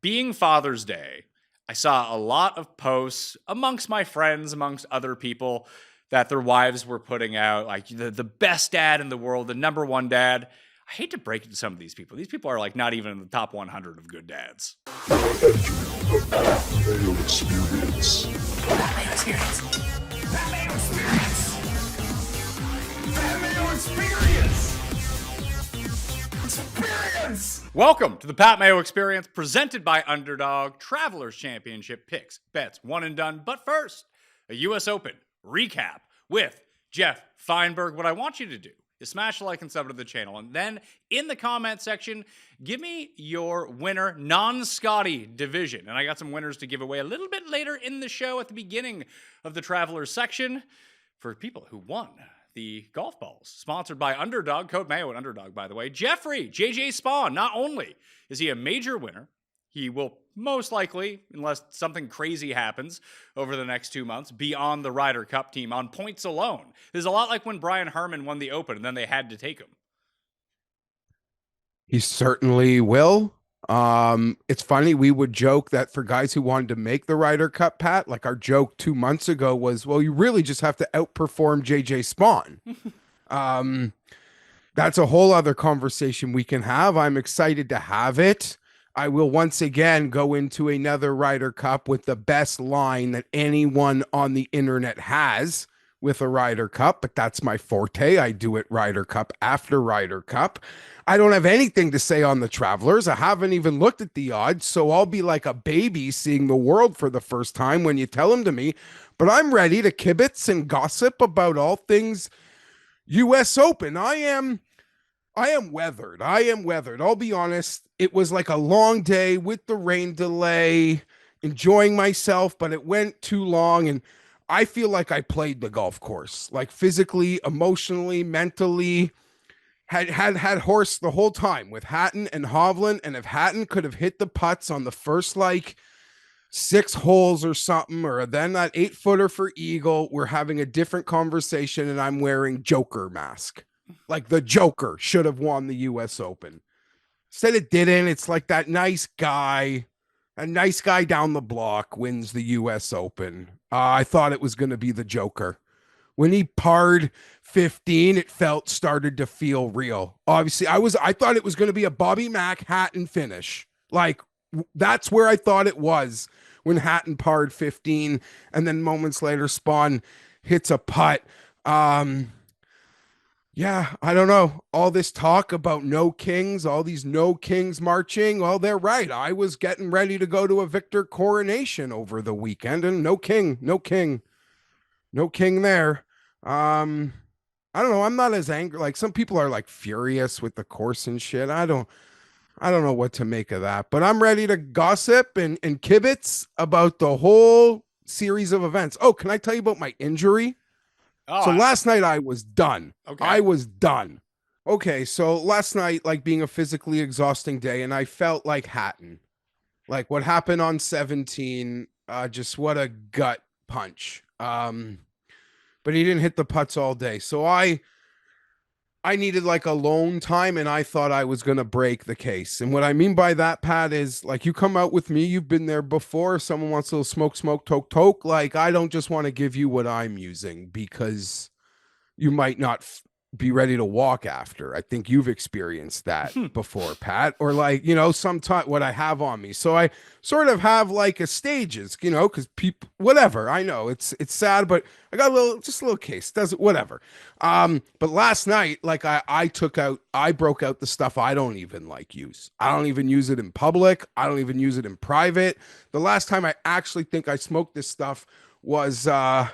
being Father's Day, I saw a lot of posts amongst my friends, amongst other people, that their wives were putting out like the best dad in the world, the number one dad. I hate to break it to some of these people. These people are like not even in the top 100 of good dads. You're entering the Mayo experience. Mayo experience. Mayo experience. Mayo experience. Experience. Welcome to the Pat Mayo Experience, presented by Underdog, Travelers Championship picks, bets, one and done. But first, a U.S. Open recap with Geoff Fienberg. What I want you to do is smash the like and sub to the channel, and then in the comment section, give me your winner non-Scottie division. And I got some winners to give away a little bit later in the show at the beginning of the Travelers section for people who won the golf balls, sponsored by Underdog, code Mayo and Underdog, by the way. Jeffrey, JJ Spaun, not only is he a major winner, he will most likely, unless something crazy happens over the next 2 months, be on the Ryder Cup team on points alone. There's a lot like when Brian Harman won the Open and then they had to take him. He certainly will. It's funny, we would joke that for guys who wanted to make the Ryder Cup, Pat, like our joke 2 months ago was, well, you really just have to outperform JJ Spaun. That's a whole other conversation we can have. I'm excited to have it. I will once again go into another Ryder Cup with the best line that anyone on the internet has with a Ryder Cup, but that's my forte. I do it Ryder Cup after Ryder Cup. I don't have anything to say on the Travelers. I haven't even looked at the odds, so I'll be like a baby seeing the world for the first time when you tell them to me. But I'm ready to kibitz and gossip about all things U.S. Open. I am weathered. I'll be honest. It was like a long day with the rain delay, enjoying myself, but it went too long. And I feel like I played the golf course, like physically, emotionally, mentally. Had horse the whole time with Hatton and Hovland. And if Hatton could have hit the putts on the first like 6 holes or something, or then that 8-footer for eagle, we're having a different conversation. And I'm wearing Joker mask. Like the Joker should have won the U.S. Open. Instead it didn't. It's like that nice guy, a nice guy down the block wins the U.S. Open. I thought it was going to be the Joker. When he parred 15, it started to feel real. Obviously, I thought it was going to be a Bobby Mack Hatton finish. Like that's where I thought it was when Hatton parred 15, and then moments later, Spaun hits a putt. Yeah, I don't know. All this talk about no kings, all these no kings marching. Well, they're right. I was getting ready to go to a victor coronation over the weekend, and no king there. I don't know. I'm not as angry. Like some people are like furious with the course and shit. I don't know what to make of that, but I'm ready to gossip and kibitz about the whole series of events. Oh, can I tell you about my injury? So last night I was done. Okay. I was done. Okay, so last night, like being a physically exhausting day, and I felt like Hatton. Like what happened on 17, just what a gut punch. But he didn't hit the putts all day. So I needed like alone time, and I thought I was going to break the case. And what I mean by that, Pat, is like you come out with me, you've been there before. If someone wants a little smoke, toke. Like I don't just want to give you what I'm using because you might not be ready to walk after. I think you've experienced that before, Pat, or like, sometimes what I have on me. So I sort of have like a stages, because people, whatever, I know it's sad, but I got a little case, does it, whatever. But last night, like I broke out the stuff I don't even like use. I don't even use it in public. I don't even use it in private. The last time I actually think I smoked this stuff was the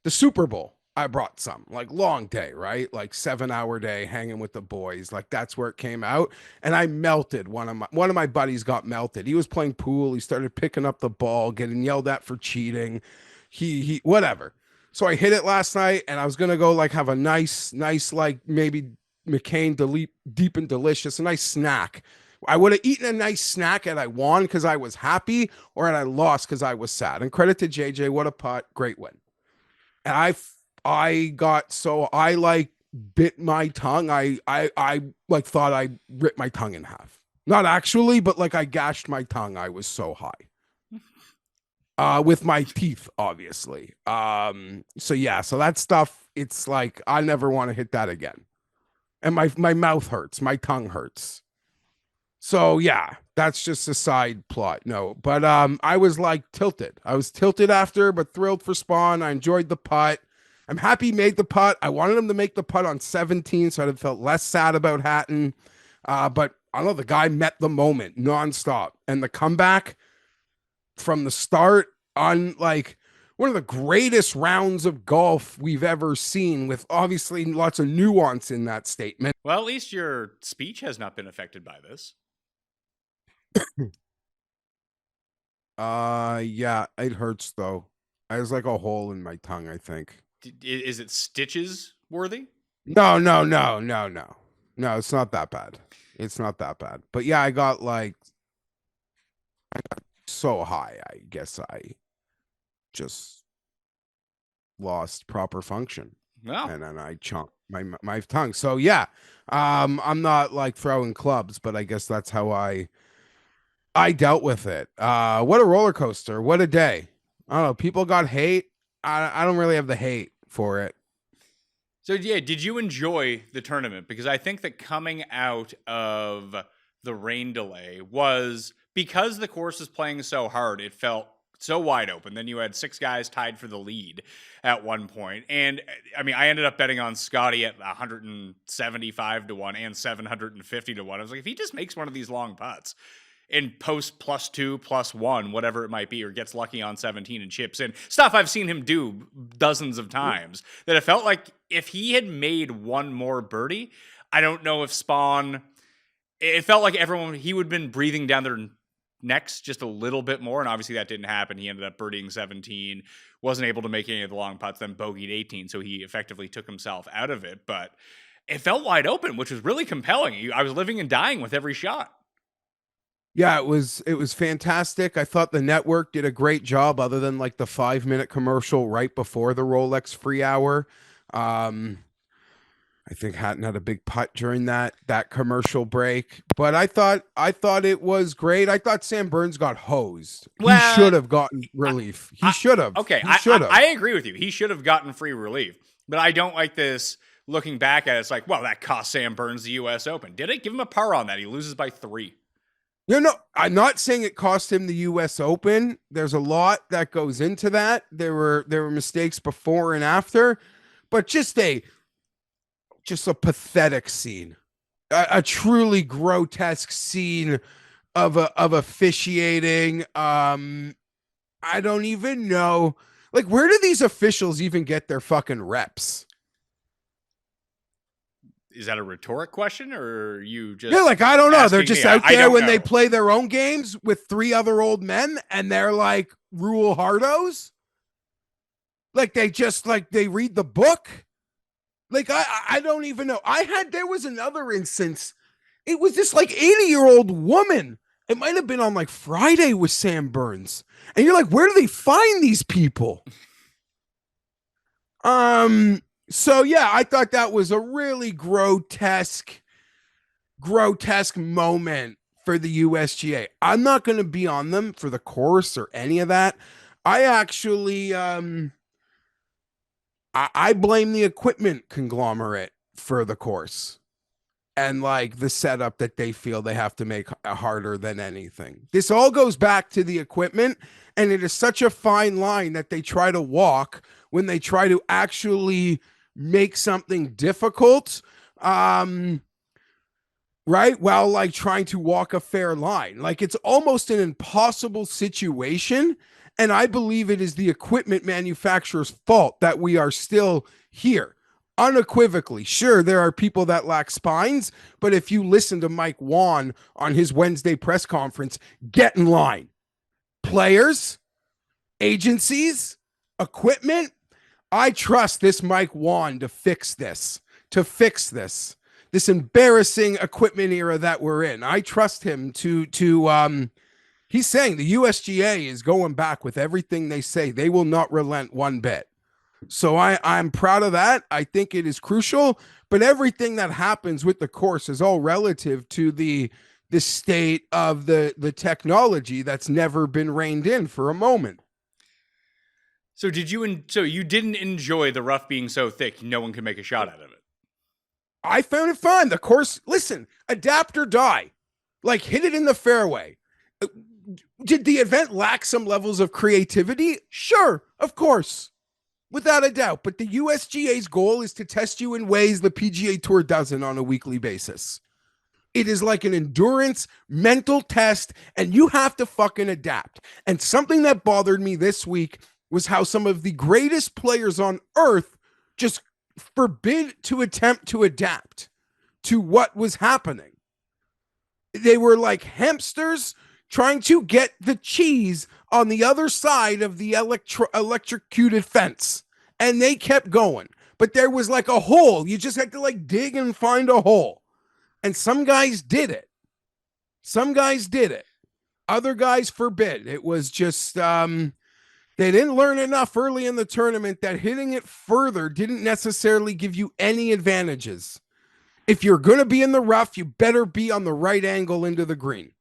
Super Bowl. I brought some, like long day, right? Like 7-hour day hanging with the boys. Like that's where it came out. And I melted. One of my buddies got melted. He was playing pool. He started picking up the ball, getting yelled at for cheating. He whatever. So I hit it last night, and I was going to go like have a nice, like maybe McCain deep and delicious, a nice snack. I would have eaten a nice snack had I won because I was happy, or had I lost because I was sad. And credit to JJ, what a putt, great win. And I like bit my tongue. I like thought I ripped my tongue in half. Not actually, but like I gashed my tongue. I was so high. With my teeth, obviously. So yeah, so that stuff, it's like I never want to hit that again. And my mouth hurts, my tongue hurts. So yeah, that's just a side plot. No, but I was like tilted. I was tilted after, but thrilled for Spaun. I enjoyed the putt. I'm happy he made the putt. I wanted him to make the putt on 17, so I'd have felt less sad about Hatton. But I don't know, the guy met the moment nonstop. And the comeback from the start on like one of the greatest rounds of golf we've ever seen, with obviously lots of nuance in that statement. Well, at least your speech has not been affected by this. Yeah, it hurts though. There's like a hole in my tongue, I think. Is it stitches worthy? No. No, it's not that bad. It's not that bad. But yeah, I got so high, I guess I just lost proper function. No. And then I chomped my tongue. So yeah, I'm not like throwing clubs, but I guess that's how I dealt with it. What a roller coaster. What a day. I don't know. People got hate. I don't really have the hate for it. So yeah, did you enjoy the tournament? Because I think that coming out of the rain delay was, because the course is playing so hard, it felt so wide open. Then you had 6 guys tied for the lead at one point. And I mean, I ended up betting on Scottie at 175 to 1 and 750 to 1. I was like, if he just makes one of these long putts and posts +2, +1, whatever it might be, or gets lucky on 17 and chips in, stuff I've seen him do dozens of times, that it felt like if he had made one more birdie, I don't know if Spaun, it felt like everyone, he would have been breathing down their necks just a little bit more, and obviously that didn't happen. He ended up birdieing 17, wasn't able to make any of the long putts, then bogeyed 18, so he effectively took himself out of it, but it felt wide open, which was really compelling. I was living and dying with every shot. Yeah, it was fantastic. I thought the network did a great job, other than like the 5-minute commercial right before the Rolex free hour. I think Hatton had a big putt during that commercial break, but I thought it was great. I thought Sam Burns got hosed. He should have gotten relief. He should have. Okay, he should have. I agree with you. He should have gotten free relief, but I don't like this. Looking back at it, it's like, well, that cost Sam Burns the U.S. Open. Did it? Give him a par on that. He loses by 3. No, I'm not saying it cost him the U.S. Open. There's a lot that goes into that. There were mistakes before and after, but just a pathetic scene, a truly grotesque scene of officiating. I don't even know, like, where do these officials even get their fucking reps? Is that a rhetoric question, or you just? Yeah, like, I don't know. They're just out there when know. they play their own games with 3 other old men, and they're like rule hardos. Like, they read the book. Like, I don't even know. There was another instance. It was this like 80-year-old woman. It might have been on like Friday with Sam Burns. And you're like, where do they find these people? So yeah, I thought that was a really grotesque moment for the USGA. I'm not going to be on them for the course or any of that. I actually, I blame the equipment conglomerate for the course and like the setup that they feel they have to make harder than anything. This all goes back to the equipment, and it is such a fine line that they try to walk when they try to actually make something difficult, right? While like trying to walk a fair line. Like, it's almost an impossible situation. And I believe it is the equipment manufacturer's fault that we are still here. Unequivocally. Sure, there are people that lack spines, but if you listen to Mike Wan on his Wednesday press conference, get in line. Players, agencies, equipment, I trust this Mike Wan to fix this embarrassing equipment era that we're in. I trust him to he's saying the USGA is going back with everything they say. They will not relent one bit. So I'm proud of that. I think it is crucial, but everything that happens with the course is all relative to the the state of the technology that's never been reined in for a moment. So you didn't enjoy the rough being so thick no one could make a shot out of it? I found it fun. The course, listen, adapt or die. Like, hit it in the fairway. Did the event lack some levels of creativity? Sure, of course. Without a doubt. But the USGA's goal is to test you in ways the PGA Tour doesn't on a weekly basis. It is like an endurance mental test, and you have to fucking adapt. And something that bothered me this week was how some of the greatest players on earth just forbid to attempt to adapt to what was happening. They were like hamsters trying to get the cheese on the other side of the electrocuted fence. And they kept going. But there was like a hole. You just had to like dig and find a hole. And some guys did it. Some guys did it. Other guys forbid. It was just, they didn't learn enough early in the tournament that hitting it further didn't necessarily give you any advantages. If you're going to be in the rough, you better be on the right angle into the green.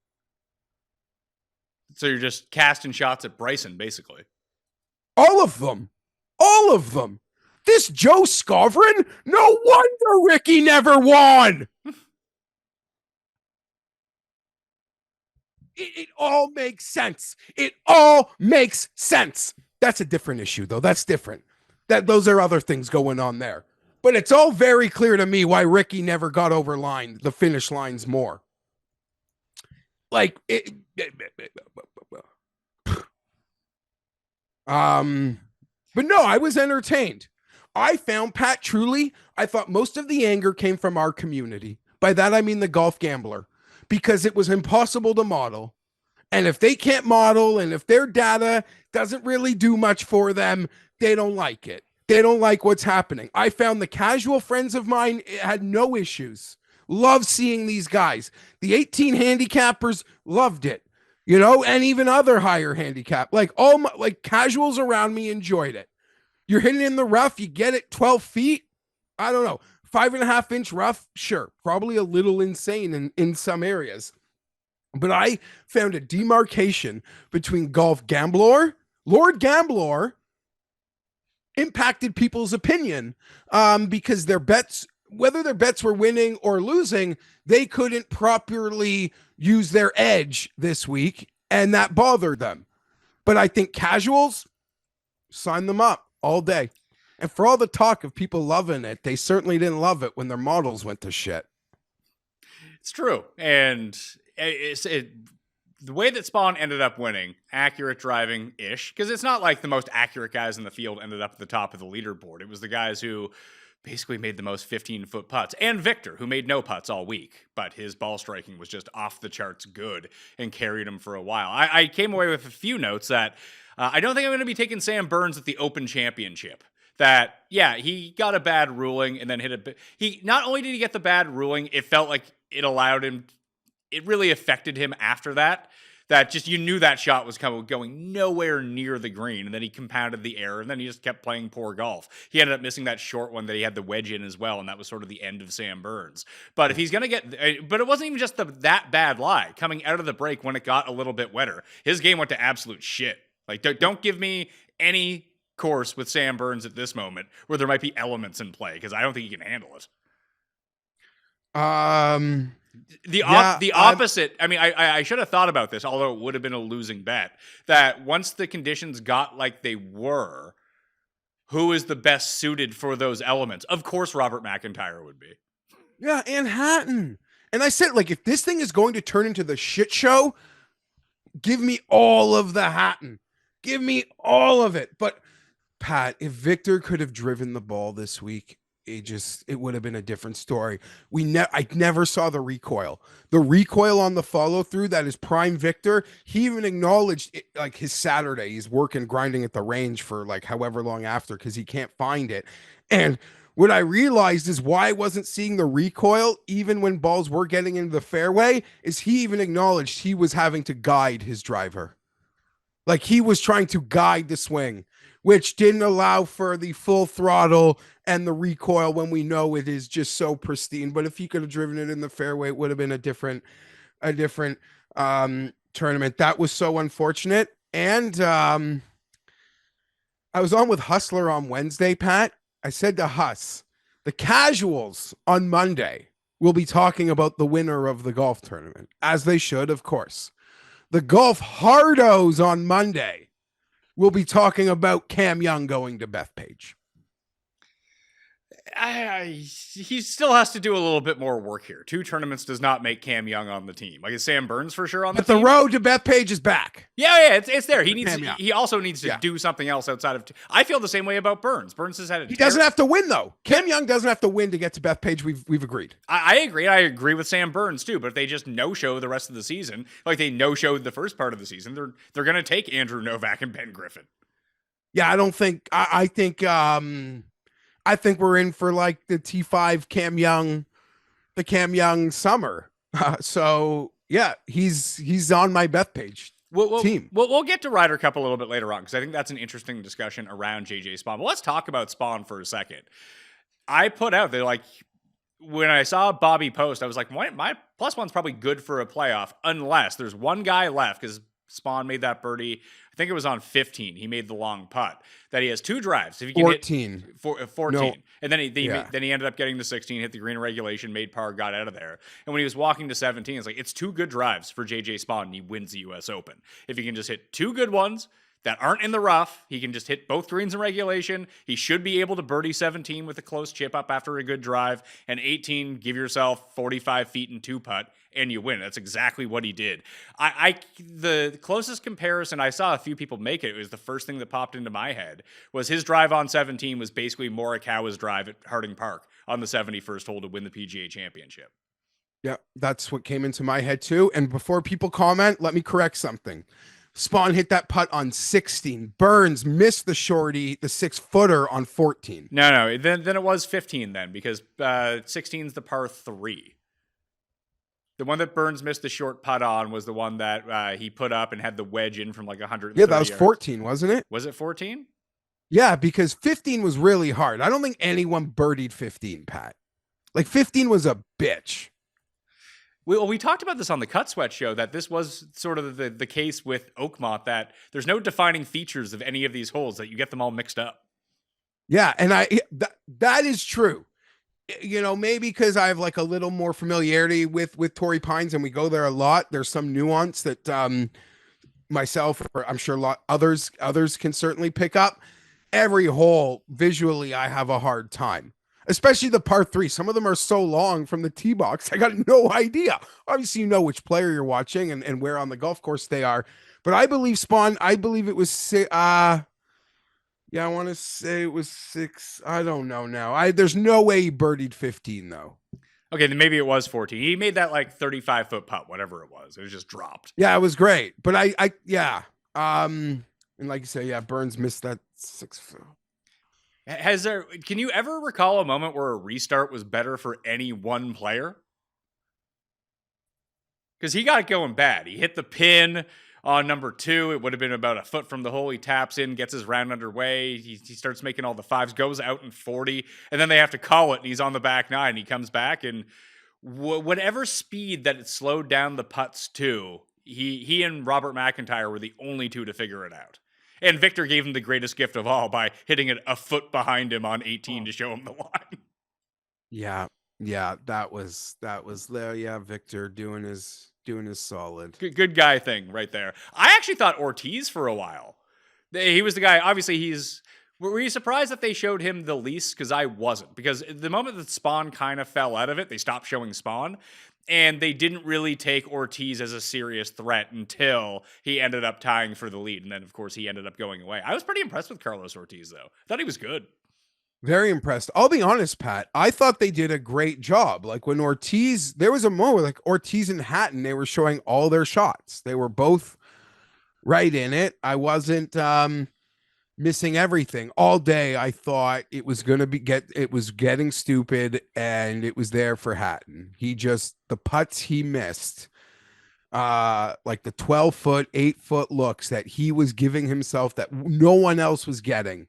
So you're just casting shots at Bryson, basically. All of them. All of them. This Joe Scovrin? No wonder Ricky never won. It all makes sense. It all makes sense. That's a different issue, though. That's different. Those are other things going on there. But it's all very clear to me why Ricky never got over the finish lines more. Like, but no, I was entertained. I found Pat truly, I thought most of the anger came from our community. By that, I mean the golf gambler, because it was impossible to model. And if they can't model and if their data doesn't really do much for them, they don't like it. They don't like what's happening. I found the casual friends of mine had no issues. Love seeing these guys. The 18 handicappers loved it, and even other higher handicap. Like casuals around me enjoyed it. You're hitting in the rough, you get it 12 feet. I don't know. 5.5 inch rough, sure. Probably a little insane in some areas. But I found a demarcation between golf gambler, Lord Gambler, impacted people's opinion because their bets, whether their bets were winning or losing, they couldn't properly use their edge this week, and that bothered them. But I think casuals, sign them up all day. And for all the talk of people loving it, they certainly didn't love it when their models went to shit. It's true. And the way that Spaun ended up winning, accurate driving-ish, because it's not like the most accurate guys in the field ended up at the top of the leaderboard. It was the guys who basically made the most 15-foot putts. And Victor, who made no putts all week, but his ball striking was just off the charts good and carried him for a while. I came away with a few notes that I don't think I'm going to be taking Sam Burns at the Open Championship. That, yeah, he got a bad ruling and then he not only did he get the bad ruling, it felt like it allowed him, it really affected him after that. That just, you knew that shot was going nowhere near the green, and then he compounded the error, and then he just kept playing poor golf. He ended up missing that short one that he had the wedge in as well, and that was sort of the end of Sam Burns. But if he's going to but it wasn't even just that bad lie. Coming out of the break when it got a little bit wetter, his game went to absolute shit. Like, don't give me any course with Sam Burns at this moment where there might be elements in play, because I don't think he can handle it. The opposite. I mean, I should have thought about this, although it would have been a losing bet. That once the conditions got like they were, who is the best suited for those elements? Of course, Robert McIntyre would be. Yeah, and Hatton. And I said, like, if this thing is going to turn into the shit show, give me all of the Hatton. Give me all of it. But Pat, if Victor could have driven the ball this week, it would have been a different story. I never saw the recoil. The recoil on the follow through, that is prime Victor. He even acknowledged it, like his Saturday, he's working, grinding at the range for like however long after, because he can't find it. And what I realized is why I wasn't seeing the recoil, even when balls were getting into the fairway, is he even acknowledged he was having to guide his driver. Like, he was trying to guide the swing, which didn't allow for the full throttle and the recoil when we know it is just so pristine. But if he could have driven it in the fairway, it would have been a different tournament. That was so unfortunate. And I was on with Hustler on Wednesday, Pat. I said to Huss, the casuals on Monday will be talking about the winner of the golf tournament, as they should, of course. The golf hardos on Monday will be talking about Cam Young going to Bethpage. He still has to do a little bit more work here. 2 tournaments does not make Cam Young on the team. Like, is Sam Burns for sure on the But the team? road to Bethpage is back. Yeah, it's there. He needs. Cam Young. He also needs to do something else outside of. I feel the same way about Burns. Burns has had. He doesn't have to win though. Cam Young doesn't have to win to get to Bethpage. We've agreed. I agree. I agree with Sam Burns too. But if they just no-show the rest of the season, like they no-showed the first part of the season, they're going to take Andrew Novak and Ben Griffin. Yeah, I don't think. I think we're in for like the T5 the Cam Young summer. So yeah, he's on my Bethpage team. We'll get to Ryder Cup a little bit later on because I think that's an interesting discussion around JJ Spaun. But let's talk about Spaun for a second. I put out there, like, when I saw Bobby post, I was like, my +1's probably good for a playoff unless there's one guy left because Spaun made that birdie. I think it was on 15. He made the long putt. That he has 2 drives. If he can 14. Hit 14. No. And then he ended up getting the 16, hit the green regulation, made par, got out of there. And when he was walking to 17, it's like, it's 2 good drives for JJ Spaun, and he wins the U.S. Open. If he can just hit 2 good ones that aren't in the rough, he can just hit both greens in regulation. He should be able to birdie 17 with a close chip up after a good drive. And 18, give yourself 45 feet and 2-putt, and you win. That's exactly what he did. The closest comparison I saw a few people make it was the first thing that popped into my head was his drive on 17 was basically Morikawa's drive at Harding Park on the 71st hole to win the PGA Championship. Yeah, that's what came into my head too. And before people comment, let me correct something. Spaun hit that putt on 16. Burns missed the shorty, the 6-footer on 14. No. Then it was 15 then because 16's the par 3. The one that Burns missed the short putt on was the one that he put up and had the wedge in from like 130 Yeah, that was yards. 14, wasn't it? Was it 14? Yeah, because 15 was really hard. I don't think anyone birdied 15, Pat. Like 15 was a bitch. We talked about this on the Cut Sweat show, that this was sort of the case with Oakmont, that there's no defining features of any of these holes, that you get them all mixed up. Yeah, and that is true. You know, maybe because I have like a little more familiarity with Torrey Pines and we go there a lot. There's some nuance that myself, or I'm sure others can certainly pick up. Every hole visually, I have a hard time. Especially the par 3. Some of them are so long from the tee box. I got no idea. Obviously, you know which player you're watching and where on the golf course they are. But I believe Spaun, I believe it was, I want to say it was 6. I don't know now. There's no way he birdied 15, though. Okay, then maybe it was 14. He made that like 35-foot putt, whatever it was. It was just dropped. Yeah, it was great. But and like you say, yeah, Burns missed that 6-foot. Can you ever recall a moment where a restart was better for any one player? Because he got it going bad. He hit the pin on number 2. It would have been about a foot from the hole. He taps in, gets his round underway. He starts making all the 5s, goes out in 40, and then they have to call it, and he's on the back 9. He comes back, and whatever speed that it slowed down the putts to, he and Robert McIntyre were the only 2 to figure it out. And Victor gave him the greatest gift of all by hitting it a foot behind him on 18 to show him the line. Yeah, that was there. Yeah, Victor doing his solid. Good guy thing right there. I actually thought Ortiz for a while. He was the guy. Obviously, were you surprised that they showed him the least? Because I wasn't. Because the moment that Spaun kind of fell out of it, they stopped showing Spaun. And they didn't really take Ortiz as a serious threat until he ended up tying for the lead. And then, of course, he ended up going away. I was pretty impressed with Carlos Ortiz, though. I thought he was good. Very impressed. I'll be honest, Pat. I thought they did a great job. Like when Ortiz, there was a moment where like Ortiz and Hatton, they were showing all their shots. They were both right in it. I wasn't missing everything. All day I thought it was going to it was getting stupid, and it was there for Hatton. The putts he missed, like the 12-foot, 8-foot looks that he was giving himself that no one else was getting.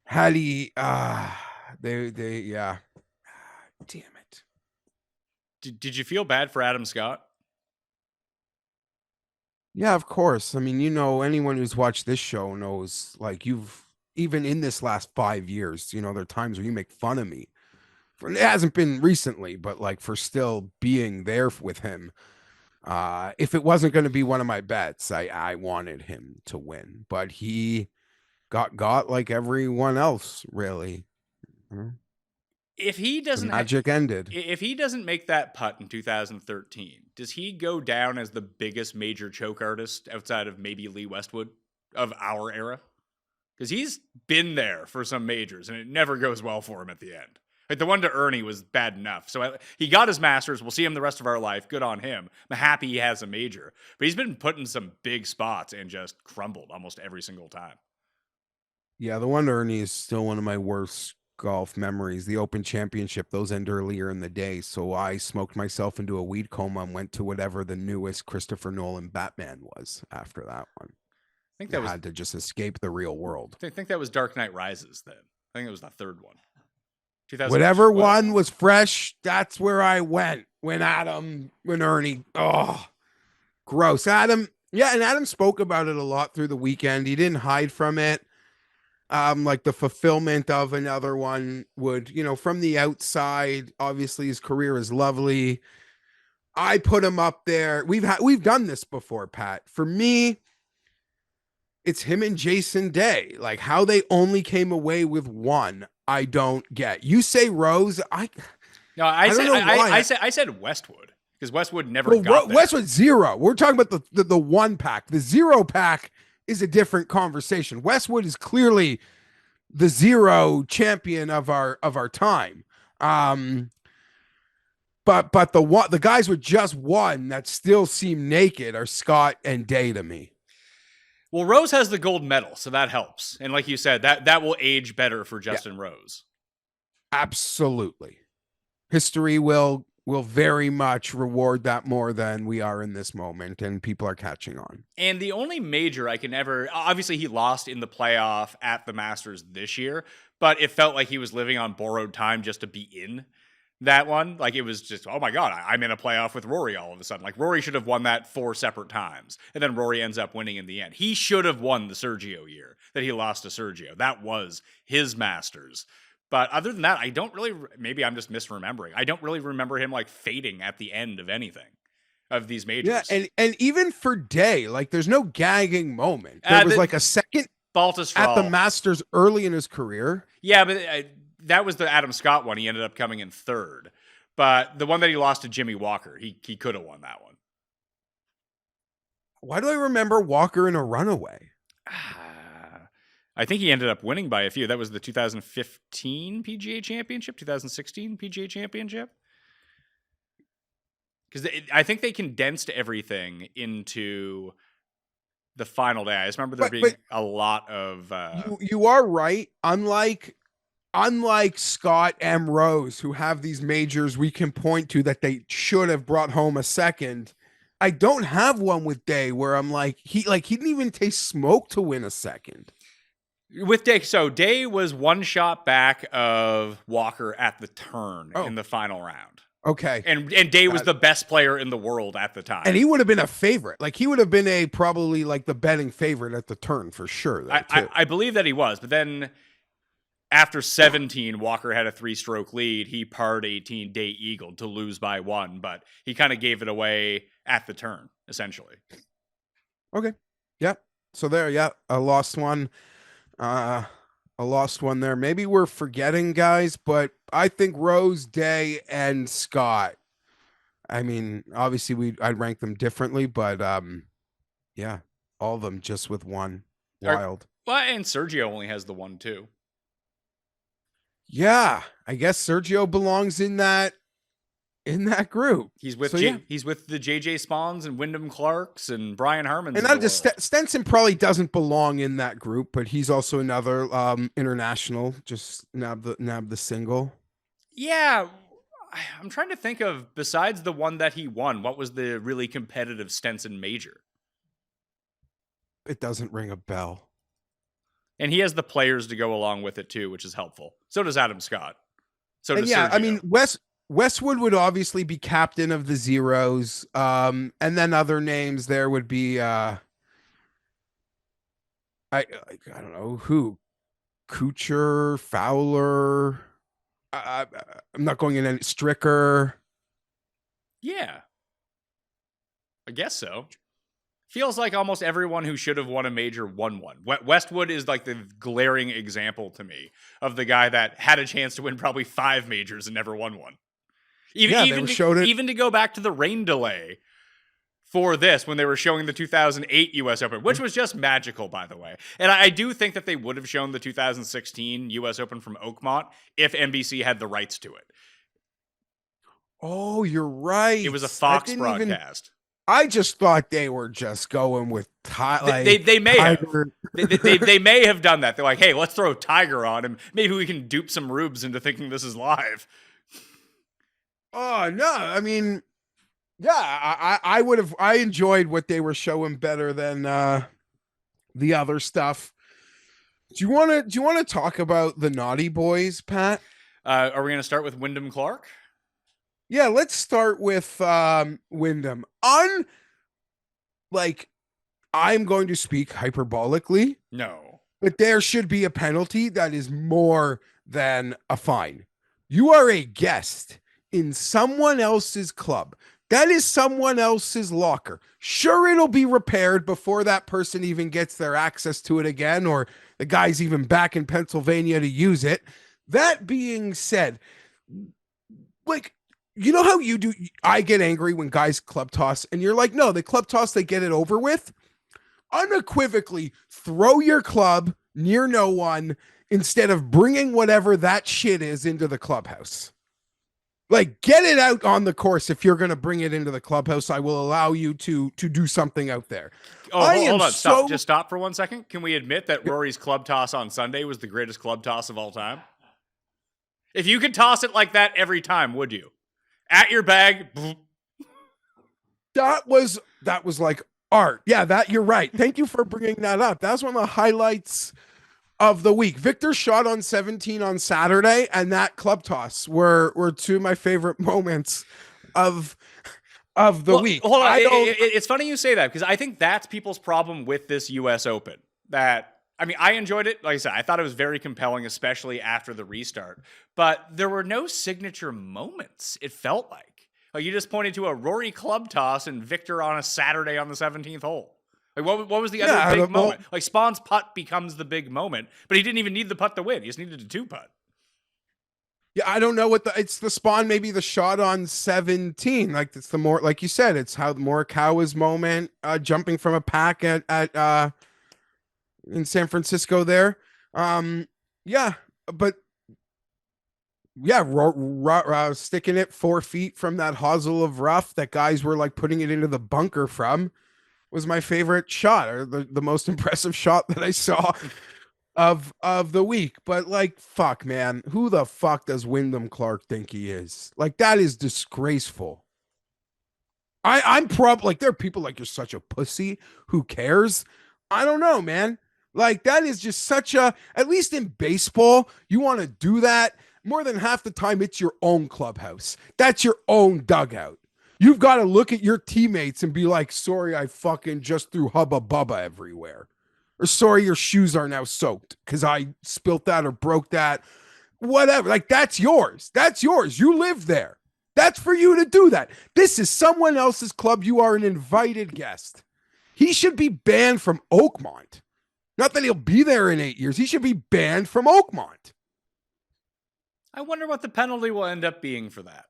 Had he, yeah. Damn it. Did you feel bad for Adam Scott? Yeah, of course. I mean, anyone who's watched this show knows, like, you've even in this last 5 years, there are times where you make fun of me. It hasn't been recently, but like for still being there with him. If it wasn't going to be one of my bets, I wanted him to win, but he got like everyone else, really. If he The doesn't magic ended. if he doesn't make that putt in 2013, does he go down as the biggest major choke artist outside of maybe Lee Westwood of our era? Because he's been there for some majors, and it never goes well for him at the end. Like the one to Ernie was bad enough. So he got his Masters. We'll see him the rest of our life. Good on him. I'm happy he has a major. But he's been put in some big spots and just crumbled almost every single time. Yeah, the one to Ernie is still one of my worst golf memories. The Open Championship, those end earlier in the day. So I smoked myself into a weed coma and went to whatever the newest Christopher Nolan Batman was after that one. I think that had to just escape the real world. I think that was Dark Knight Rises then. I think it was the third one. Whatever one was fresh, that's where I went. When Ernie, gross. Adam spoke about it a lot through the weekend. He didn't hide from it. Like the fulfillment of another one would, from the outside, obviously his career is lovely. I put him up there. We've done this before, Pat. For me, it's him and Jason Day. Like how they only came away with one, I don't get. You say Rose, I said Westwood because Westwood never got there. Westwood zero. We're talking about the one pack. The zero pack is a different conversation. Westwood is clearly the zero champion of our time. But the guys with just one that still seem naked are Scott and Day to me. Well, Rose has the gold medal, so that helps. And like you said, that will age better for Justin Rose. Absolutely. History will very much reward that more than we are in this moment, and people are catching on. And the only major I can ever... Obviously, he lost in the playoff at the Masters this year, but it felt like he was living on borrowed time just to be in that one. Like, it was just, oh my God, I'm in a playoff with Rory all of a sudden. Like, Rory should have won that 4 separate times. And then Rory ends up winning in the end. He should have won the Sergio year that he lost to Sergio. That was his Masters. But other than that, I don't really, maybe I'm just misremembering. I don't really remember him like fading at the end of anything of these majors. Yeah, and even for Day, like there's no gagging moment. There was like a second at the Masters early in his career. Yeah, but that was the Adam Scott one. He ended up coming in third. But the one that he lost to Jimmy Walker, he could have won that one. Why do I remember Walker in a runaway? I think he ended up winning by a few. That was the 2015 PGA Championship, 2016 PGA Championship. Because I think they condensed everything into the final day. I just remember there being a lot of... You are right. Unlike Scott and Rose, who have these majors we can point to that they should have brought home a second, I don't have one with Day where I'm like, he didn't even taste smoke to win a second. With Day, so Day was one shot back of Walker at the turn in the final round. Okay. And Day was the best player in the world at the time. And he would have been a favorite. Like he would have been probably like the betting favorite at the turn for sure. I believe that he was, but then after 17, Walker had a 3-stroke lead. He parred 18, Day eagled to lose by 1, but he kind of gave it away at the turn, essentially. Okay. Yeah. So there, yeah, a lost one. A lost one there. Maybe we're forgetting guys, but I think Rose, Day, and Scott. I mean, obviously I'd rank them differently, but yeah, all of them just with one. Wild. Well, and Sergio only has the one too. Yeah, I guess Sergio belongs in that group. He's with he's with the JJ Spawns and Wyndham Clarks and Brian Harmons. And not just Stenson probably doesn't belong in that group, but he's also another international. Just nab the single. Yeah, I'm trying to think of, besides the one that he won, what was the really competitive Stenson major? It doesn't ring a bell. And he has the players to go along with it too, which is helpful. So does Adam Scott. So does yeah, Sergio. I mean Westwood would obviously be captain of the Zeros. And then other names there would be I don't know who, Kuchar, Fowler. I'm not going in any Stricker. Yeah, I guess so. Feels like almost everyone who should have won a major won one. Westwood is like the glaring example to me of the guy that had a chance to win probably 5 majors and never won one. Even to go back to the rain delay for this when they were showing the 2008 U.S. Open, which was just magical, by the way. And I do think that they would have shown the 2016 U.S. Open from Oakmont if NBC had the rights to it. Oh, you're right. It was a Fox broadcast. I just thought they were just going with they may have. they may have done that. They're like, hey, let's throw Tiger on him. Maybe we can dupe some rubes into thinking this is live. Oh, no. I mean, yeah, I enjoyed what they were showing better than the other stuff. Do you want to talk about the Naughty Boys, Pat? Are we going to start with Wyndham Clark? Yeah, let's start with Wyndham. I'm going to speak hyperbolically. No. But there should be a penalty that is more than a fine. You are a guest in someone else's club. That is someone else's locker. Sure, it'll be repaired before that person even gets their access to it again, or the guy's even back in Pennsylvania to use it. That being said, you know how you do, I get angry when guys club toss, and you're like, no, they club toss, they get it over with. Unequivocally, throw your club near no one instead of bringing whatever that shit is into the clubhouse. Get it out on the course. If you're going to bring it into the clubhouse, I will allow you to do something out there. Oh, hold on. Stop. Just stop for 1 second. Can we admit that Rory's club toss on Sunday was the greatest club toss of all time? If you could toss it like that every time, would you? At your bag. That was like art. Yeah, you're right. Thank you for bringing that up. That's one of the highlights of the week. Victor shot on 17 on Saturday, and that club toss were two of my favorite moments of the week. Hold on. It's funny you say that, because I think that's people's problem with this U.S. Open. I enjoyed it. Like I said, I thought it was very compelling, especially after the restart. But there were no signature moments, it felt like. You just pointed to a Rory club toss and Victor on a Saturday on the 17th hole. What was the other big moment? Spaun's putt becomes the big moment, but he didn't even need the putt to win. He just needed a 2-putt. Yeah, I don't know it's the Spaun, maybe the shot on 17. It's the more, like you said, it's how the Morikawa's moment, jumping from a pack at in San Francisco there. Sticking it 4 feet from that hosel of rough that guys were putting it into the bunker from was my favorite shot, or the most impressive shot that I saw of the week. But fuck, man, who the fuck does Wyndham Clark think he is? That is disgraceful. I'm probably there are people you're such a pussy. Who cares? I don't know, man. That is just such a, at least in baseball, you want to do that. More than half the time, it's your own clubhouse. That's your own dugout. You've got to look at your teammates and be like, sorry, I fucking just threw Hubba Bubba everywhere. Or sorry, your shoes are now soaked because I spilt that or broke that. Whatever. That's yours. That's yours. You live there. That's for you to do that. This is someone else's club. You are an invited guest. He should be banned from Oakmont. Not that he'll be there in 8 years. He should be banned from Oakmont. I wonder what the penalty will end up being for that.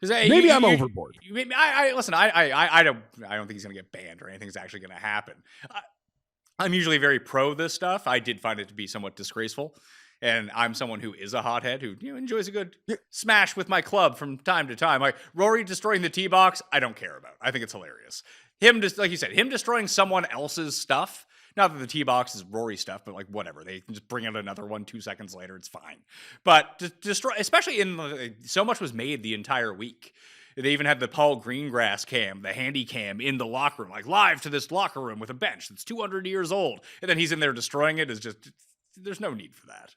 Maybe I'm overboard. Listen. I don't think he's going to get banned or anything's actually going to happen. I'm usually very pro this stuff. I did find it to be somewhat disgraceful, and I'm someone who is a hothead who enjoys a good smash with my club from time to time. Rory destroying the tee box, I don't care about. I think it's hilarious. Him just like you said, him destroying someone else's stuff. Not that the tee box is Rory stuff, but whatever. They can just bring out another one 2 seconds later. It's fine. But to destroy, especially in so much was made the entire week. They even had the Paul Greengrass cam, the handy cam in the locker room, live to this locker room with a bench that's 200 years old. And then he's in there destroying it. There's no need for that.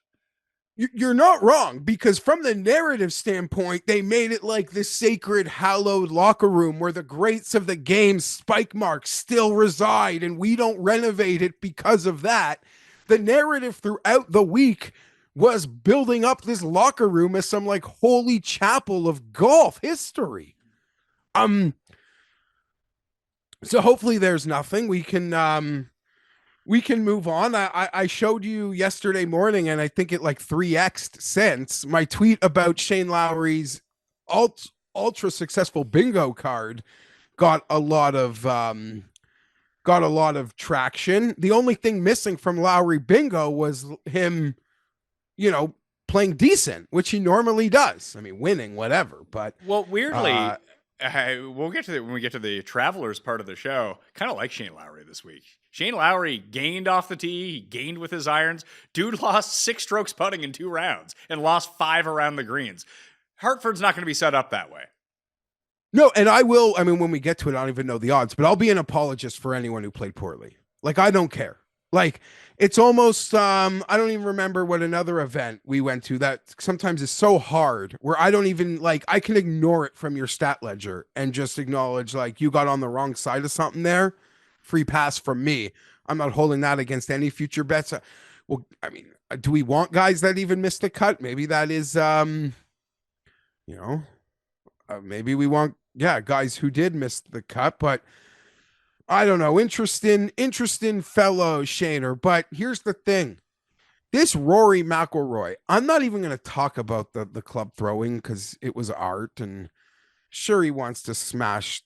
You're not wrong, because from the narrative standpoint, they made it like this sacred, hallowed locker room where the greats of the game, spike marks, still reside, and we don't renovate it because of that. The narrative throughout the week was building up this locker room as some like holy chapel of golf history. So hopefully there's nothing. We can move on. I showed you yesterday morning, and I think it like 3x'd since my tweet about Shane Lowry's ultra successful bingo card got a lot of traction. The only thing missing from Lowry bingo was him, playing decent, which he normally does. I mean, winning, whatever. But weirdly, we'll get to when we get to the Travelers part of the show. Kind of like Shane Lowry this week. Shane Lowry gained off the tee. He gained with his irons. Dude lost 6 strokes putting in 2 rounds and lost 5 around the greens. Hartford's not going to be set up that way. No, and I will. I mean, when we get to it, I don't even know the odds, but I'll be an apologist for anyone who played poorly. Like, I don't care. Like, it's almost, I don't even remember what another event we went to that sometimes is so hard where I don't even, like, I can ignore it from your stat ledger and just acknowledge, like, you got on the wrong side of something there. Free pass from me. I'm not holding that against any future bets. Well, I mean, do we want guys that even missed the cut? Maybe that is, maybe we want, guys who did miss the cut, but I don't know. Interesting fellow Shaner. But here's the thing. This Rory McIlroy, I'm not even going to talk about the club throwing because it was art, and sure, he wants to smash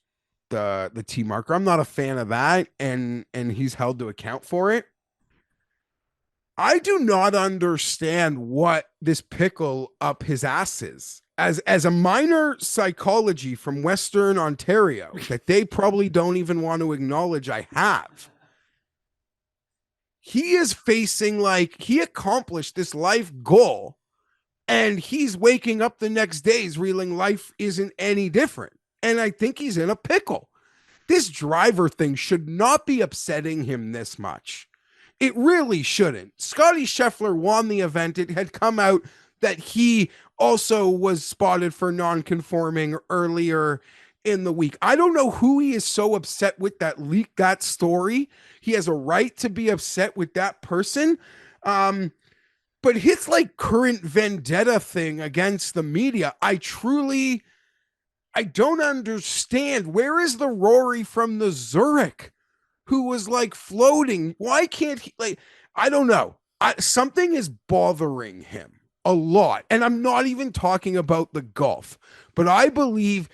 the tee marker. I'm not a fan of that, and he's held to account for it. I do not understand what this pickle up his ass is. As a minor psychology from Western Ontario that they probably don't even want to acknowledge I have. He is facing, like, he accomplished this life goal, and he's waking up the next days reeling life isn't any different. And I think he's in a pickle. This driver thing should not be upsetting him this much. It really shouldn't. Scottie Scheffler won the event. It had come out that he also was spotted for non-conforming earlier in the week. I don't know who he is so upset with that leaked that story. He has a right to be upset with that person. But his like current vendetta thing against the media, I don't understand. Where is the Rory from the Zurich who was like floating? Why can't he, like, I don't know. Something is bothering him a lot. And I'm not even talking about the golf, but I believe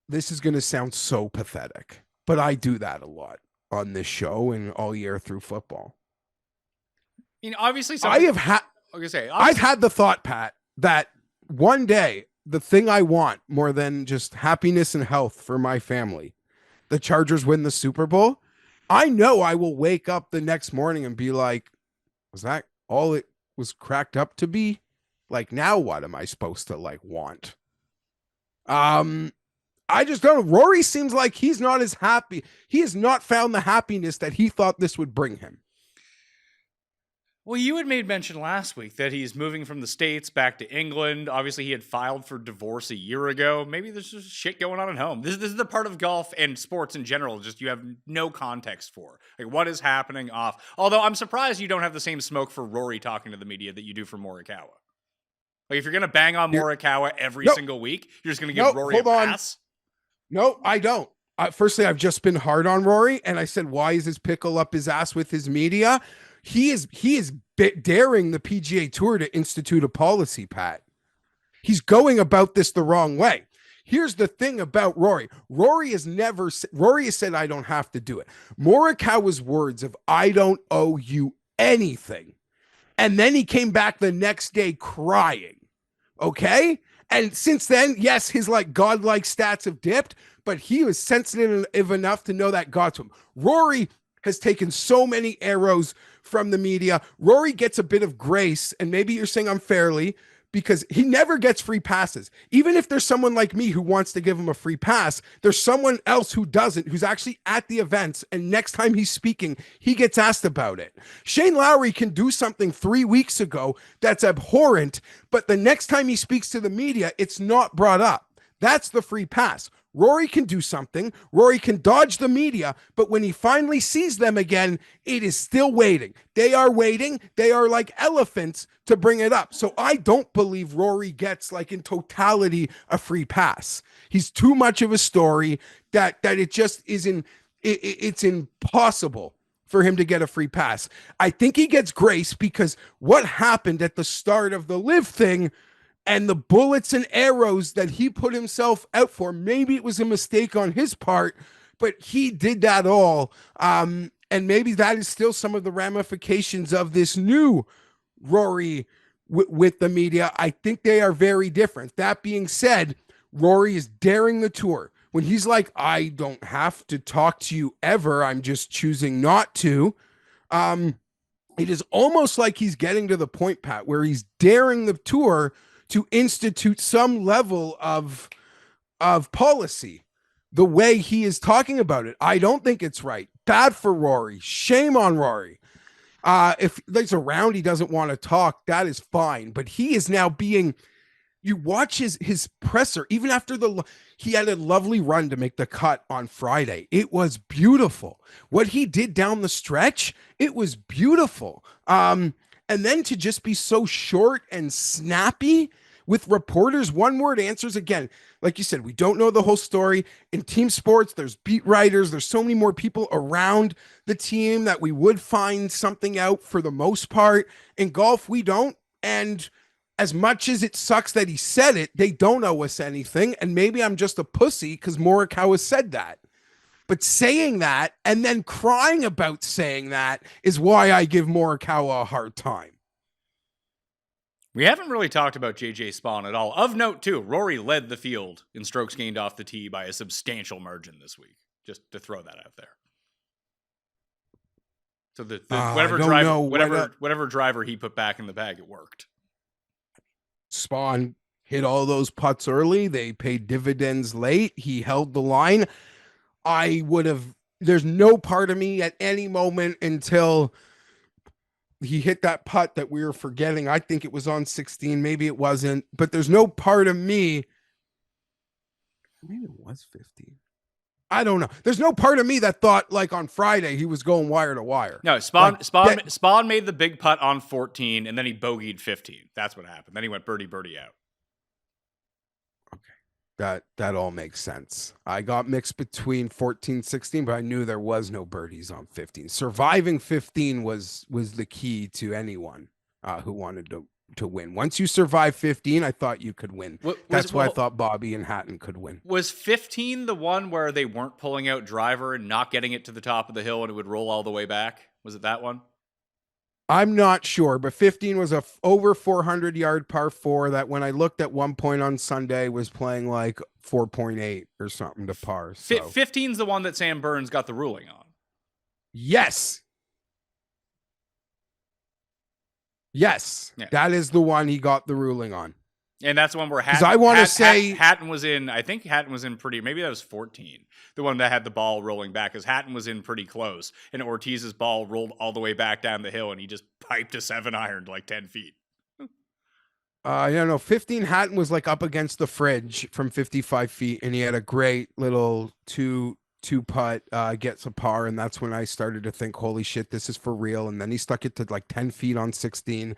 this is going to sound so pathetic, but I do that a lot on this show and all year through football. Obviously, I've had the thought, Pat, that one day the thing I want more than just happiness and health for my family, the Chargers win the Super Bowl. I know I will wake up the next morning and be like, was that all it was cracked up to be? Like, now what am I supposed to like want? I just don't know. Rory seems like he's not as happy. He has not found the happiness that he thought this would bring him. Well, you had made mention last week that he's moving from the States back to England. Obviously, he had filed for divorce a year ago. Maybe there's just shit going on at home. This is the part of golf and sports in general just you have no context for. Like, what is happening off? Although I'm surprised you don't have the same smoke for Rory talking to the media that you do for Morikawa. Like, if you're going to bang on Morikawa every single week, you're just going to give Rory a pass? No, I don't. Firstly, I've just been hard on Rory, and I said, why is his pickle up his ass with his media? He is daring the PGA Tour to institute a policy, Pat. He's going about this the wrong way. Here's the thing about Rory. Rory has said, I don't have to do it. Morikawa's words of, I don't owe you anything. And then he came back the next day crying. Okay? And since then, yes, his like godlike stats have dipped, but he was sensitive enough to know that got to him. Rory has taken so many arrows from the media. Rory gets a bit of grace, and maybe you're saying unfairly, because he never gets free passes. Even if there's someone like me who wants to give him a free pass, there's someone else who doesn't, who's actually at the events. And next time he's speaking, he gets asked about it. Shane Lowry can do something 3 weeks ago that's abhorrent, but the next time he speaks to the media, it's not brought up. That's the free pass. Rory can do something. Rory can dodge the media, but when he finally sees them again, it is still waiting. They are waiting. They are like elephants to bring it up. So I don't believe Rory gets, like, in totality, a free pass. He's too much of a story that it just isn't. It's impossible for him to get a free pass. I think he gets grace because what happened at the start of the live thing and the bullets and arrows that he put himself out for, maybe it was a mistake on his part, but he did that all. And maybe that is still some of the ramifications of this new Rory with the media. I think they are very different. That being said, Rory is daring the tour. When he's like, I don't have to talk to you ever, I'm just choosing not to. It is almost like he's getting to the point, Pat, where he's daring the tour to institute some level of policy the way he is talking about it. I don't think it's right. Bad for Rory. Shame on Rory. If he's around, he doesn't want to talk, that is fine. But he is now being, you watch his presser, even after he had a lovely run to make the cut on Friday. It was beautiful. What he did down the stretch, it was beautiful. And then to just be so short and snappy with reporters, one-word answers. Again, like you said, we don't know the whole story. In team sports, there's beat writers. There's so many more people around the team that we would find something out for the most part. In golf, we don't. And as much as it sucks that he said it, they don't owe us anything. And maybe I'm just a pussy because Morikawa said that. But saying that and then crying about saying that is why I give Morikawa a hard time. We haven't really talked about JJ Spaun at all. Of note, too, Rory led the field in strokes gained off the tee by a substantial margin this week. Just to throw that out there. So whatever driver he put back in the bag, it worked. Spaun hit all those putts early. They paid dividends late. He held the line. There's no part of me at any moment until he hit that putt that we were forgetting. I think it was on 16. Maybe it wasn't, but there's no part of me. Maybe it was 15. I don't know. There's no part of me that thought, like, on Friday he was going wire to wire. No, Spaun made the big putt on 14 and then he bogeyed 15. That's what happened. Then he went birdie out. That all makes sense. I got mixed between 14, 16, but I knew there was no birdies on 15. Surviving 15 was the key to anyone who wanted to win. Once you survive 15, I thought you could win. That's why I thought Bobby and Hatton could win. Was 15 the one where they weren't pulling out driver and not getting it to the top of the hill and it would roll all the way back? Was it that one? I'm not sure, but 15 was a over 400-yard par 4 that when I looked at one point on Sunday was playing like 4.8 or something to par. So 15's the one that Sam Burns got the ruling on. Yes. Yes, yeah. That is the one he got the ruling on. And that's the one where Hatton was in. I think Hatton was in pretty. Maybe that was 14. The one that had the ball rolling back, because Hatton was in pretty close, and Ortiz's ball rolled all the way back down the hill, and he just piped a 7-iron to like 10 feet. I don't know. 15 Hatton was like up against the fridge from 55 feet, and he had a great little two putt, gets a par, and that's when I started to think, holy shit, this is for real. And then he stuck it to like 10 feet on 16.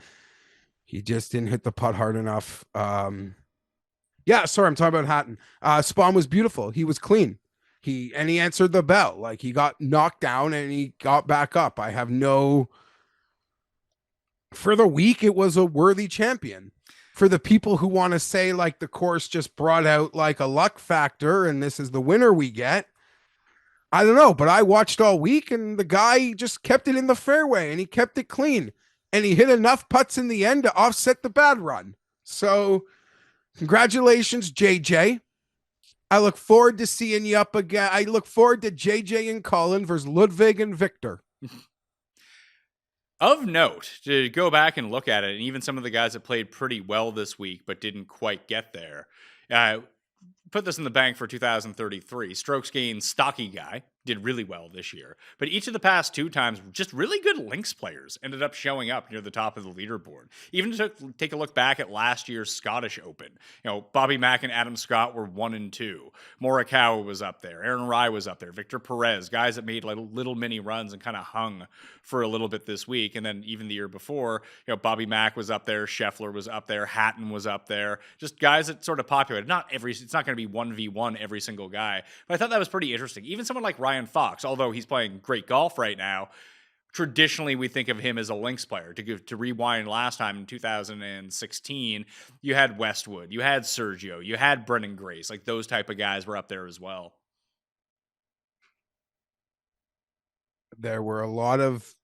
He just didn't hit the putt hard enough. Yeah, sorry, I'm talking about Hatton. Spaun was beautiful. He was clean. He answered the bell. Like, he got knocked down and he got back up. For the week, it was a worthy champion. For the people who want to say, like, the course just brought out like a luck factor and this is the winner we get, I don't know, but I watched all week and the guy just kept it in the fairway and he kept it clean. And he hit enough putts in the end to offset the bad run. So congratulations, JJ. I look forward to seeing you up again. I look forward to JJ and Colin versus Ludwig and Victor. Of note, to go back and look at it, and even some of the guys that played pretty well this week but didn't quite get there. Put this in the bank for 2033. Strokes gained, stocky guy, did really well this year. But each of the past 2 times, just really good links players ended up showing up near the top of the leaderboard. Even to take a look back at last year's Scottish Open. Bobby Mack and Adam Scott were 1 and 2. Morikawa was up there. Aaron Rai was up there. Victor Perez, guys that made like little mini runs and kind of hung for a little bit this week. And then even the year before, Bobby Mack was up there. Scheffler was up there. Hatton was up there. Just guys that sort of populated. It's not going to be 1v1 every single guy. But I thought that was pretty interesting. Even someone like Ryan Fox, although he's playing great golf right now, traditionally we think of him as a links player. To rewind last time in 2016, you had Westwood, you had Sergio, you had Brendan Grace. Like those type of guys were up there as well. There were a lot of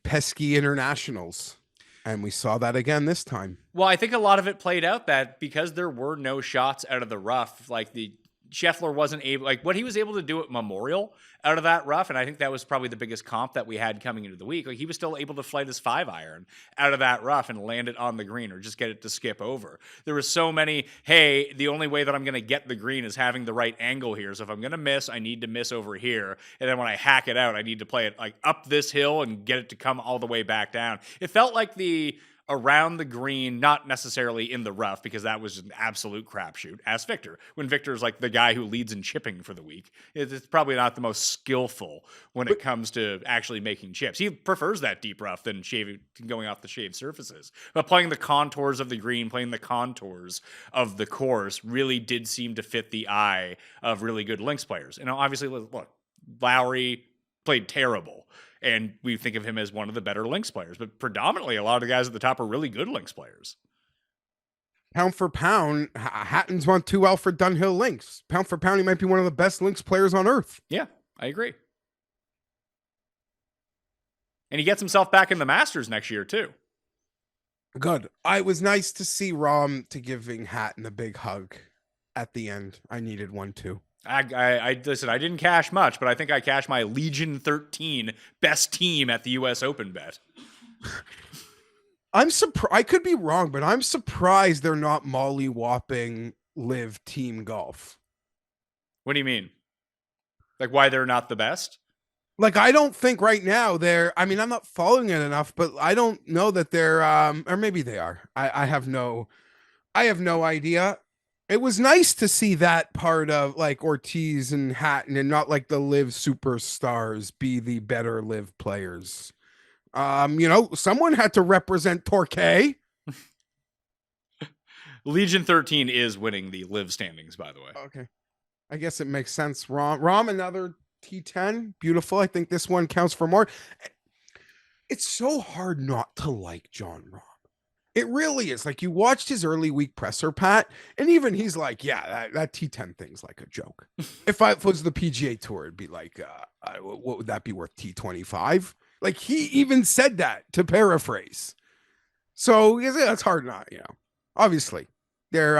pesky internationals, and we saw that again this time. Well, I think a lot of it played out that because there were no shots out of the rough, like the Scheffler wasn't able, like what he was able to do at Memorial out of that rough, and I think that was probably the biggest comp that we had coming into the week. Like he was still able to flight his 5-iron out of that rough and land it on the green or just get it to skip over. There was so many, hey, the only way that I'm going to get the green is having the right angle here. So if I'm going to miss, I need to miss over here. And then when I hack it out, I need to play it like up this hill and get it to come all the way back down. It felt like the around the green, not necessarily in the rough, because that was an absolute crapshoot. Ask Victor. When Victor's like the guy who leads in chipping for the week, it's probably not the most skillful when it comes to actually making chips. He prefers that deep rough than going off the shaved surfaces. But playing the contours of the green, playing the contours of the course really did seem to fit the eye of really good links players. Obviously, look, Lowry played terrible. And we think of him as one of the better links players. But predominantly, a lot of the guys at the top are really good links players. Pound for pound, Hatton's won 2 Alfred Dunhill links. Pound for pound, he might be one of the best links players on earth. Yeah, I agree. And he gets himself back in the Masters next year, too. Good. It was nice to see Rahm giving Hatton a big hug at the end. I needed one, too. Listen, I didn't cash much, but I think I cashed my Legion 13 best team at the U.S. Open bet. I'm surprised. I could be wrong, but I'm surprised they're not molly-whopping live team golf. What do you mean? Like why they're not the best? Like, I don't think right now I'm not following it enough, but I don't know that they're, or maybe they are. I have no idea. It was nice to see that part of like Ortiz and Hatton and not like the live superstars be the better live players. Someone had to represent Torquay. Legion 13 is winning the live standings, by the way. Okay. I guess it makes sense. Rahm, another T10. Beautiful. I think this one counts for more. It's so hard not to like John Rahm. It really is. Like, you watched his early week presser, Pat, and even he's like, yeah, that T10 thing's like a joke. If it was the PGA Tour, it'd be like, what would that be worth, T25? Like, he even said that, to paraphrase. So, that's hard not, Obviously. They're,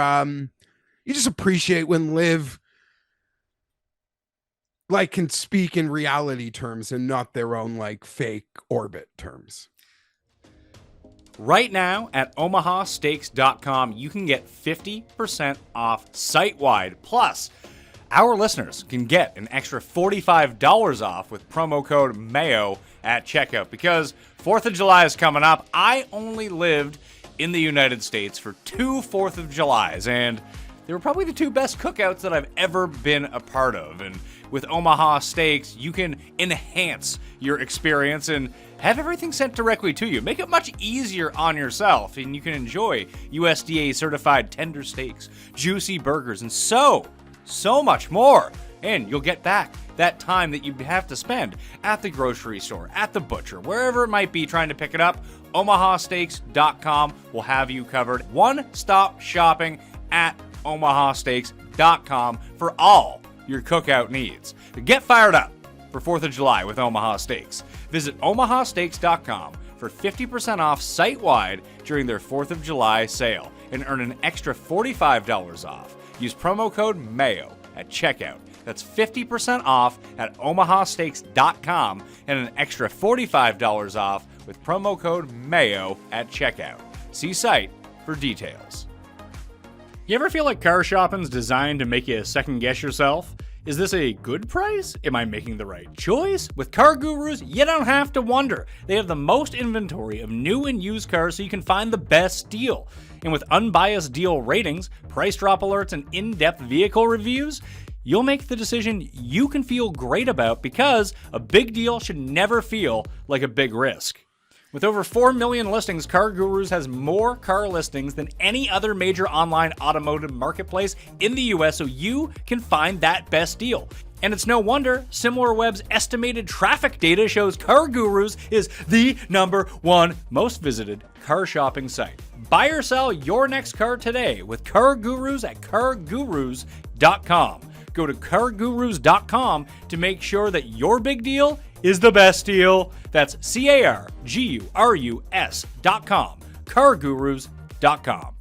you just appreciate when live, like, can speak in reality terms and not their own, like, fake orbit terms. Right now at omahastakes.com, you can get 50% off site-wide. Plus, our listeners can get an extra $45 off with promo code MAYO at checkout. Because 4th of July is coming up. I only lived in the United States for 2 4th of Julys, and they were probably the 2 best cookouts that I've ever been a part of. And with Omaha Steaks, you can enhance your experience and have everything sent directly to you. Make it much easier on yourself, and you can enjoy USDA certified tender steaks, juicy burgers, and so much more. And you'll get back that time that you'd have to spend at the grocery store, at the butcher, wherever it might be trying to pick it up. OmahaSteaks.com will have you covered. One-stop shopping at OmahaSteaks.com for all your cookout needs. Get fired up for 4th of July with Omaha Steaks. Visit OmahaSteaks.com for 50% off site-wide during their 4th of July sale and earn an extra $45 off. Use promo code MAYO at checkout. That's 50% off at OmahaSteaks.com and an extra $45 off with promo code MAYO at checkout. See site for details. You ever feel like car shopping's designed to make you second guess yourself? Is this a good price? Am I making the right choice? With CarGurus, you don't have to wonder. They have the most inventory of new and used cars so you can find the best deal. And with unbiased deal ratings, price drop alerts, and in-depth vehicle reviews, you'll make the decision you can feel great about, because a big deal should never feel like a big risk. With over 4 million listings, CarGurus has more car listings than any other major online automotive marketplace in the US, so you can find that best deal. And it's no wonder SimilarWeb's estimated traffic data shows CarGurus is the #1 most visited car shopping site. Buy or sell your next car today with CarGurus at CarGurus.com. Go to CarGurus.com to make sure that your big deal is the best deal. That's CarGurus.com. CarGurus.com.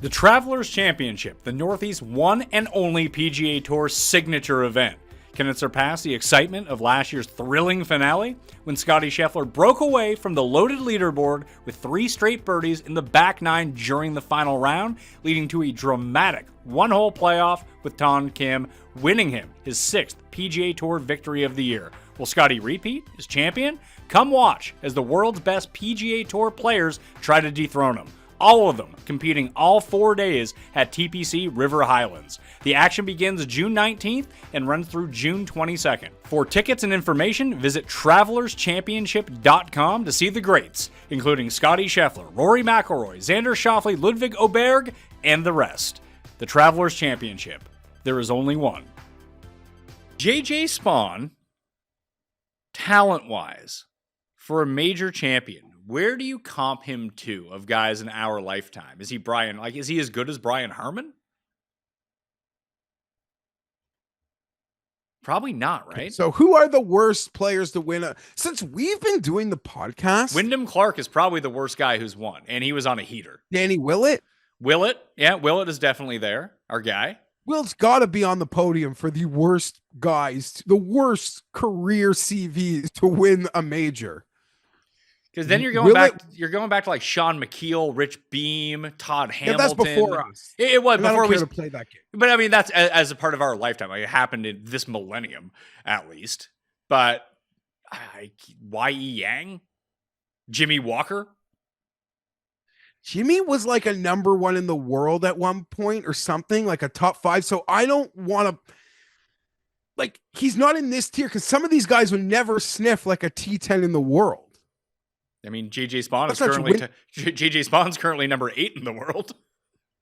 The Travelers Championship, the Northeast's one and only PGA Tour signature event. Can it surpass the excitement of last year's thrilling finale, when Scottie Scheffler broke away from the loaded leaderboard with 3 straight birdies in the back 9 during the final round, leading to a dramatic one-hole playoff with Tom Kim winning him his 6th PGA Tour victory of the year? Will Scottie repeat as champion? Come watch as the world's best PGA Tour players try to dethrone him. All of them competing all 4 days at TPC River Highlands. The action begins June 19th and runs through June 22nd. For tickets and information, visit TravelersChampionship.com to see the greats, including Scottie Scheffler, Rory McIlroy, Xander Schauffele, Ludwig Oberg, and the rest. The Travelers Championship. There is only one. JJ Spaun, talent-wise, for a major champion, where do you comp him to of guys in our lifetime? Is he is he as good as Brian Harman? Probably not, right? So who are the worst players to win? Since we've been doing the podcast, Wyndham Clark is probably the worst guy who's won, and he was on a heater. Danny Willett? Willett? Yeah, Willett is definitely there, our guy. Will's got to be on the podium for the worst guys, the worst career CVs to win a major. Because then you're going back to like Sean McKeel, Rich Beam, Todd Hamilton. Yeah, that's before us. It was before we to play that game. But I mean, that's as a part of our lifetime. Like, it happened in this millennium, at least. But Y.E. Yang, Jimmy Walker. Jimmy was like a #1 in the world at one point or something, like a top 5. So I don't want to, like, he's not in this tier because some of these guys would never sniff like a T10 in the world. I mean, JJ Spaun is currently JJ Spawn's currently #8 in the world.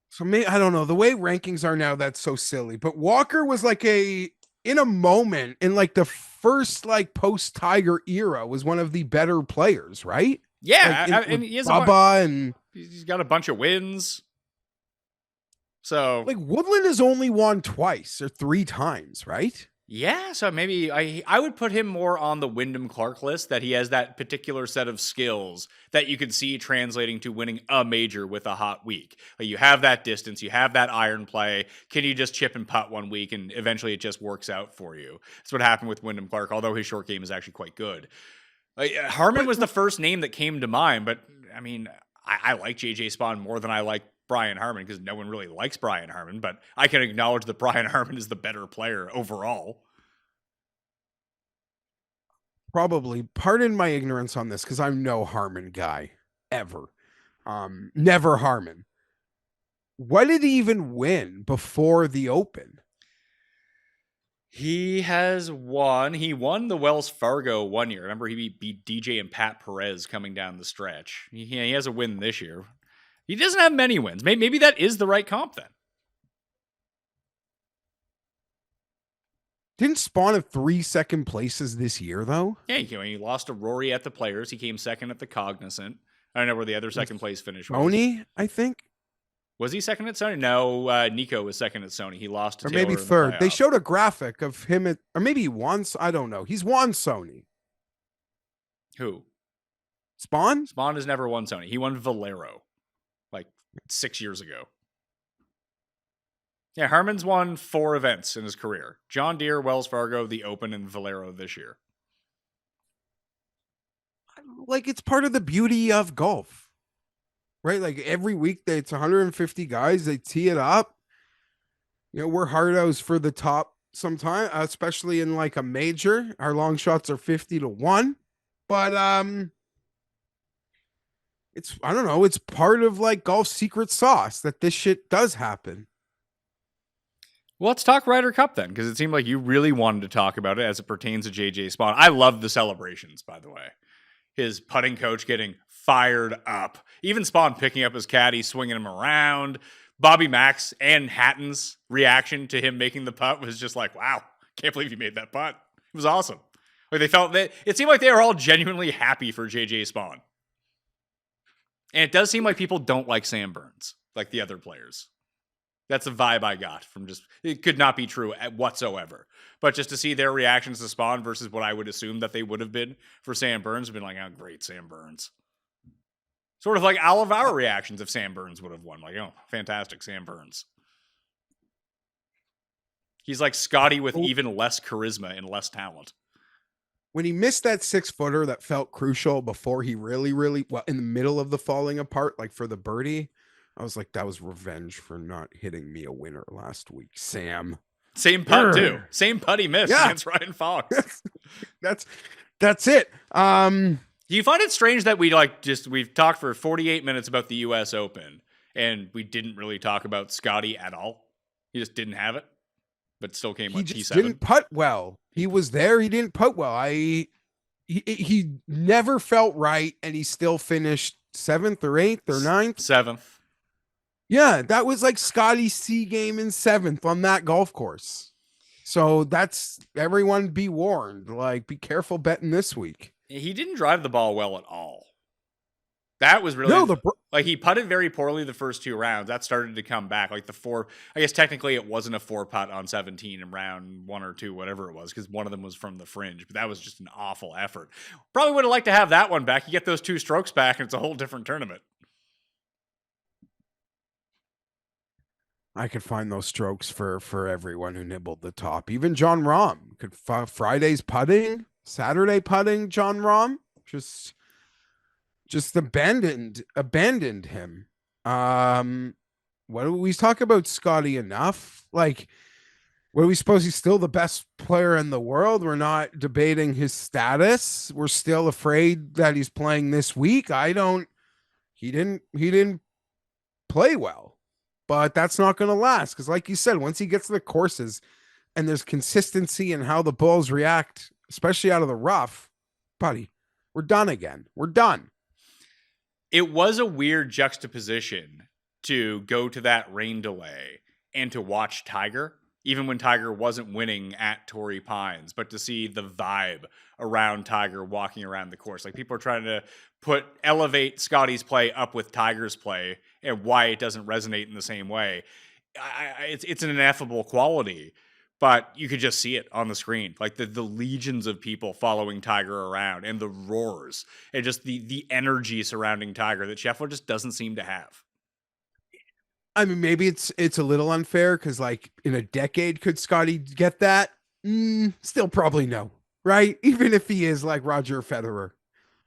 So maybe, I don't know, the way rankings are now, that's so silly. But Walker was like in a moment in like the first like post Tiger era, was one of the better players, right? Yeah, like and he has he's got a bunch of wins. So like Woodland has only won twice or 3 times, right? Yeah, so maybe I would put him more on the Wyndham Clark list, that he has that particular set of skills that you could see translating to winning a major with a hot week. Like, you have that distance, you have that iron play. Can you just chip and putt one week and eventually it just works out for you? That's what happened with Wyndham Clark, although his short game is actually quite good. Harman was the first name that came to mind, but I mean, I like JJ Spaun more than I like Brian Harman, because no one really likes Brian Harman, but I can acknowledge that Brian Harman is the better player overall. Probably. Pardon my ignorance on this, because I'm no Harman guy ever. Never Harman. What did he even win before the Open? He has won. He won the Wells Fargo one year. Remember, he beat DJ and Pat Perez coming down the stretch. He has a win this year. He doesn't have many wins. Maybe that is the right comp then. Didn't Spaun have 3 second places this year, though? Yeah, he lost to Rory at the Players. He came second at the Cognizant. I don't know where the other second place finish was. Sony, I think. Was he second at Sony? No, Nico was second at Sony. He lost to or Taylor maybe in the third. They playoff. showed a graphic of him at, or maybe once. I don't know. He's won Sony. Who? Spaun? Spaun has never won Sony. He won Valero like 6 years ago. Yeah, Harman's won 4 events in his career. John Deere, Wells Fargo, the Open, and Valero this year. like it's part of the beauty of golf, right? Like every week, it's 150 guys. They tee it up. You know, we're hard outs for the top sometime, especially in like a major. Our long shots are 50-1, but it's I don't know. It's part of like golf's secret sauce that this shit does happen. Well, let's talk Ryder Cup then, because it seemed like you really wanted to talk about it as it pertains to JJ Spaun. I love the celebrations, by the way. His putting coach getting fired up. Even Spaun picking up his caddy, swinging him around. Bobby Mack's and Hatton's reaction to him making the putt was just like, wow, can't believe you made that putt. It was awesome. Like it seemed like they were all genuinely happy for JJ Spaun. And it does seem like people don't like Sam Burns, like the other players. That's the vibe I got from it could not be true whatsoever. But just to see their reactions to Spaun versus what I would assume that they would have been for Sam Burns, have been like, oh, great, Sam Burns. Sort of like all of our reactions if Sam Burns would have won. Like, oh, fantastic, Sam Burns. He's like Scottie with even less charisma and less talent. When he missed that 6-footer that felt crucial before he really, well, in the middle of the falling apart, like for the birdie, I was like, that was revenge for not hitting me a winner last week, Sam. Same putt, too. Same putt he missed against Ryan Fox. That's it. Do you find it strange that we've talked for 48 minutes about the US Open and we didn't really talk about Scottie at all? He just didn't have it, but still came on T7. He just didn't putt well. He was there. He didn't putt well. He never felt right, and he still finished 7th or 8th or 9th. 7th. Yeah, that was like Scottie's C game in 7th on that golf course. So that's everyone be warned. Like, be careful betting this week. He didn't drive the ball well at all. That was really like he putted very poorly the first 2 rounds. That started to come back. Like I guess technically it wasn't a 4 putt on 17 in round 1 or 2, whatever it was, because one of them was from the fringe. But that was just an awful effort. Probably would have liked to have that one back. You get those 2 strokes back, and it's a whole different tournament. I could find those strokes for everyone who nibbled the top. Even John Rahm could Friday's putting, Saturday putting. John Rahm just abandoned him. What do we talk about Scottie enough? Like, what are we supposed? He's still the best player in the world. We're not debating his status. We're still afraid that he's playing this week. He didn't play well. But that's not going to last because, like you said, once he gets to the courses and there's consistency in how the balls react, especially out of the rough, buddy, we're done again. We're done. It was a weird juxtaposition to go to that rain delay and to watch Tiger, even when Tiger wasn't winning at Torrey Pines, but to see the vibe around Tiger walking around the course. Like, people are trying to elevate Scottie's play up with Tiger's play and why it doesn't resonate in the same way. It's an ineffable quality, but you could just see it on the screen. Like the legions of people following Tiger around and the roars and just the energy surrounding Tiger that Scheffler just doesn't seem to have. I mean, maybe it's a little unfair because, like, in a decade, could Scottie get that? Still probably no, right? Even if he is like Roger Federer,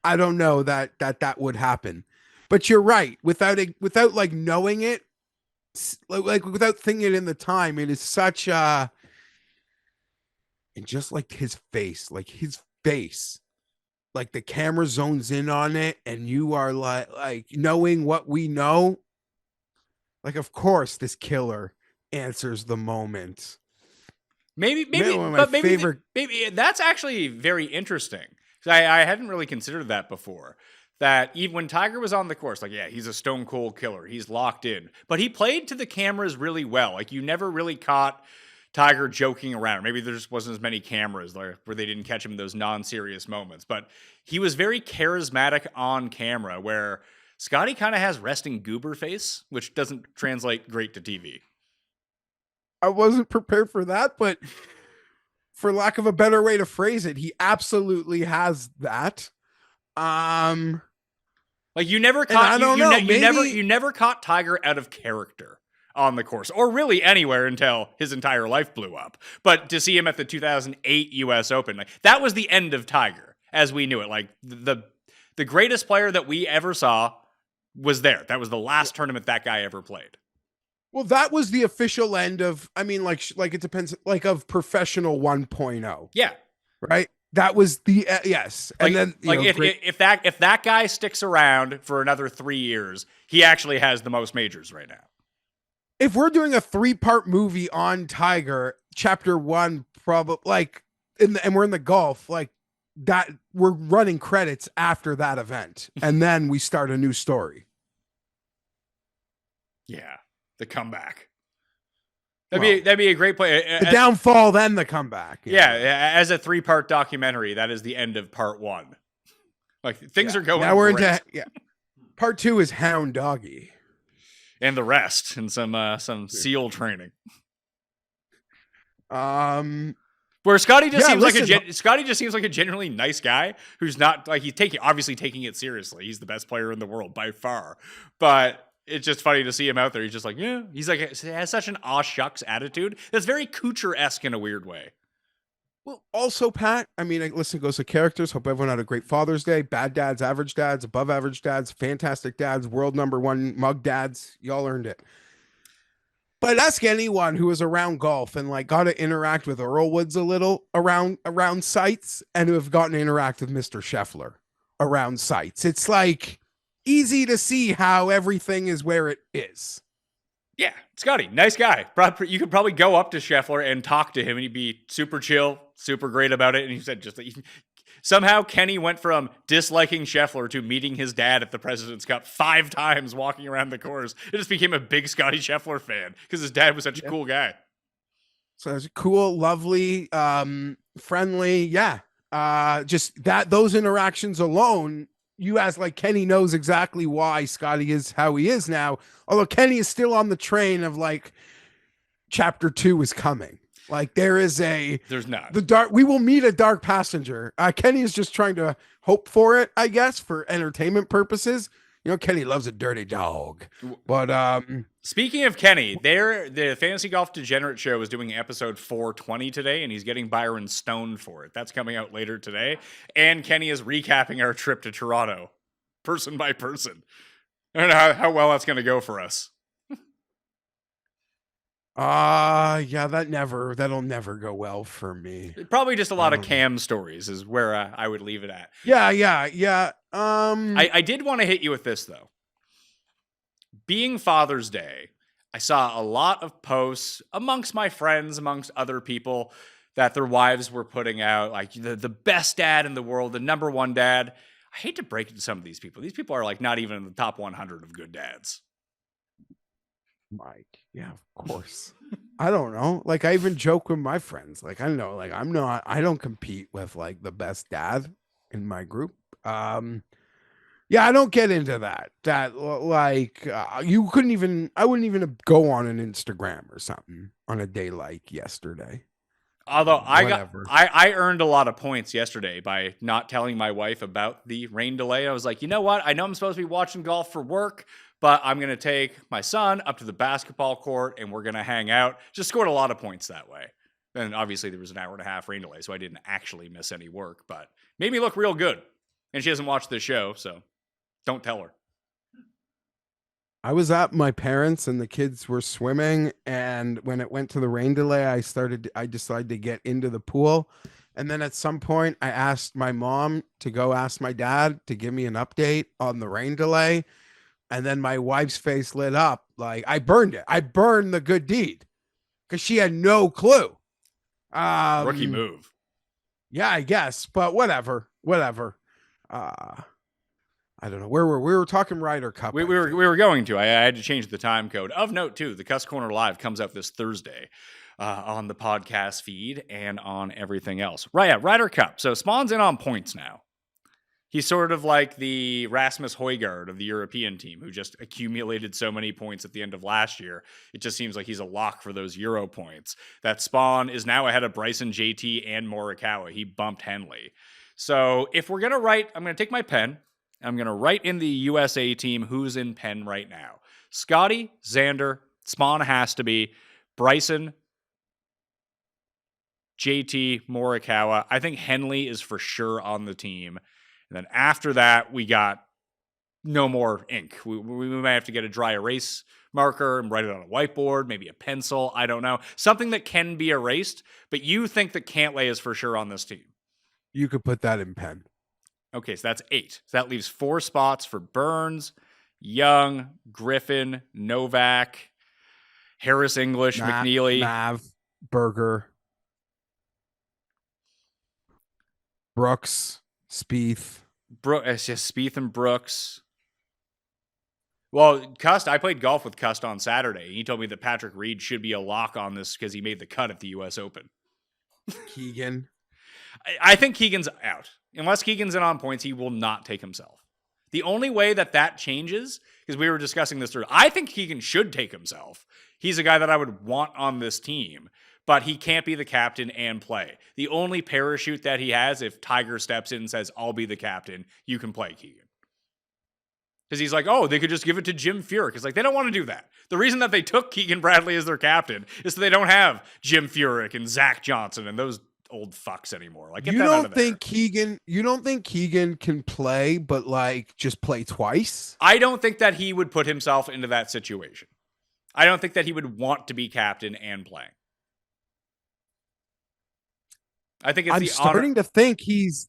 I don't know that would happen. But you're right. Without like knowing it, like without thinking it in the time, it is such a, and just like his face, like the camera zones in on it, and you are like knowing what we know. Like, of course, this killer answers the moment. Maybe that's actually very interesting. I hadn't really considered that before. That even when Tiger was on the course, like, yeah, he's a stone cold killer. He's locked in. But he played to the cameras really well. Like, you never really caught Tiger joking around. Maybe there just wasn't as many cameras where they didn't catch him in those non-serious moments. But he was very charismatic on camera, where Scottie kind of has resting goober face, which doesn't translate great to TV. I wasn't prepared for that, but for lack of a better way to phrase it, he absolutely has that. Like, you never caught you never caught Tiger out of character on the course, or really anywhere, until his entire life blew up. But to see him at the 2008 US Open, like, that was the end of Tiger as we knew it. Like, The greatest player that we ever saw was there. That was the last tournament that guy ever played. Well, that was the official end of, I mean, like it depends, like of professional 1.0, Yeah. right? That was the, yes. And then, if that guy sticks around for another 3 years, he actually has the most majors right now. If we're doing a 3-part movie on Tiger, chapter 1, probably like, and we're in the golf, like that, we're running credits after that event. And then we start a new story. Yeah. The comeback. That'd be a great play. The downfall, then the comeback. Yeah, as a 3-part documentary, that is the end of part 1. Like things are going. Now we're great. into part 2 is Hound Doggy, and the rest, and some SEAL training. Where Scottie just seems like a genuinely nice guy who's not like he's obviously taking it seriously. He's the best player in the world by far, but it's just funny to see him out there. He's just like, yeah, he's like, he has such an aw shucks attitude that's very Kuchar-esque in a weird way. Well, also, Pat, I mean, listen, goes to characters. Hope everyone had a great Father's Day. Bad dads, average dads, above average dads, fantastic dads, world #1 mug dads. Y'all earned it. But ask anyone who was around golf and like got to interact with Earl Woods a little around sites and who have gotten to interact with Mr. Scheffler around sites. It's like easy to see how everything is where it is. Yeah, Scottie, nice guy. You could probably go up to Scheffler and talk to him, and he'd be super chill, super great about it. And he said somehow Kenny went from disliking Scheffler to meeting his dad at the President's Cup 5 times walking around the course. It just became a big Scottie Scheffler fan because his dad was such a cool guy. So it's cool, lovely, friendly. Yeah. Just those interactions alone, you ask, like, Kenny knows exactly why Scottie is how he is now. Although Kenny is still on the train of like chapter 2 is coming. Like there's not. We will meet a dark passenger. Kenny is just trying to hope for it, I guess, for entertainment purposes. You know, Kenny loves a dirty dog. But speaking of Kenny, the Fantasy Golf Degenerate Show is doing episode 420 today, and he's getting Byron stoned for it. That's coming out later today. And Kenny is recapping our trip to Toronto, person by person. I don't know how well that's going to go for us. Yeah, that'll never go well for me. Probably just a lot of Cam stories is where I would leave it at. Yeah. I did want to hit you with this though. Being Father's Day, I saw a lot of posts amongst my friends, amongst other people, that their wives were putting out like the best dad in the world, the #1 dad. I hate to break it to some of these people. These people are like not even in the top 100 of good dads. Mike, yeah, of course. I don't know. Like I even joke with my friends. Like I know, like I don't compete with like the best dad in my group. Yeah, I don't get into that. That like I wouldn't even go on an Instagram or something on a day like yesterday. Although I earned a lot of points yesterday by not telling my wife about the rain delay. I was like, you know what? I know I'm supposed to be watching golf for work, but I'm going to take my son up to the basketball court and we're going to hang out. Just scored a lot of points that way. And obviously there was an 1.5 rain delay, so I didn't actually miss any work, but made me look real good. And she hasn't watched this show, so don't tell her. I was at my parents and the kids were swimming, and when it went to the rain delay, I decided to get into the pool. And then at some point I asked my mom to go ask my dad to give me an update on the rain delay. And then my wife's face lit up. Like I burned it. I burned the good deed because she had no clue. Rookie move. Yeah, I guess, but whatever. I don't know where we were talking Ryder Cup. We were going to. I had to change the time code. Of note, too, the Cust Corner Live comes out this Thursday on the podcast feed and on everything else. Right, yeah, Ryder Cup. So Spaun's in on points now. He's sort of like the Rasmus Højgaard of the European team who just accumulated so many points at the end of last year. It just seems like he's a lock for those Euro points. That Spaun is now ahead of Bryson, JT, and Morikawa. He bumped Henley. So if we're going to write, I'm going to take my pen. I'm going to write in the USA team who's in pen right now. Scottie, Xander, Spaun has to be, Bryson, JT, Morikawa. I think Henley is for sure on the team. And then after that, we got no more ink. We might have to get a dry erase marker and write it on a whiteboard, maybe a pencil. I don't know. Something that can be erased, but you think that Cantlay is for sure on this team. You could put that in pen. Okay, so that's 8. So that leaves 4 spots for Burns, Young, Griffin, Novak, Harris English, McNeely. Mav, Berger, Brooks, Spieth. It's just Spieth and Brooks. Well, Cust, I played golf with Cust on Saturday. He told me that Patrick Reed should be a lock on this because he made the cut at the U.S. Open. Keegan. I think Keegan's out. Unless Keegan's in on points, he will not take himself. The only way that changes, because we were discussing this earlier, I think Keegan should take himself. He's a guy that I would want on this team, but he can't be the captain and play. The only parachute that he has, if Tiger steps in and says, I'll be the captain, you can play Keegan. Because he's like, oh, they could just give it to Jim Furyk. It's like, they don't want to do that. The reason that they took Keegan Bradley as their captain is so they don't have Jim Furyk and Zach Johnson and those old fucks anymore. Like, get You that out of don't there. think Keegan can play, but like just play twice? I don't think that he would put himself into that situation. I don't think that he would want to be captain and playing. I think it's I'm starting to think he's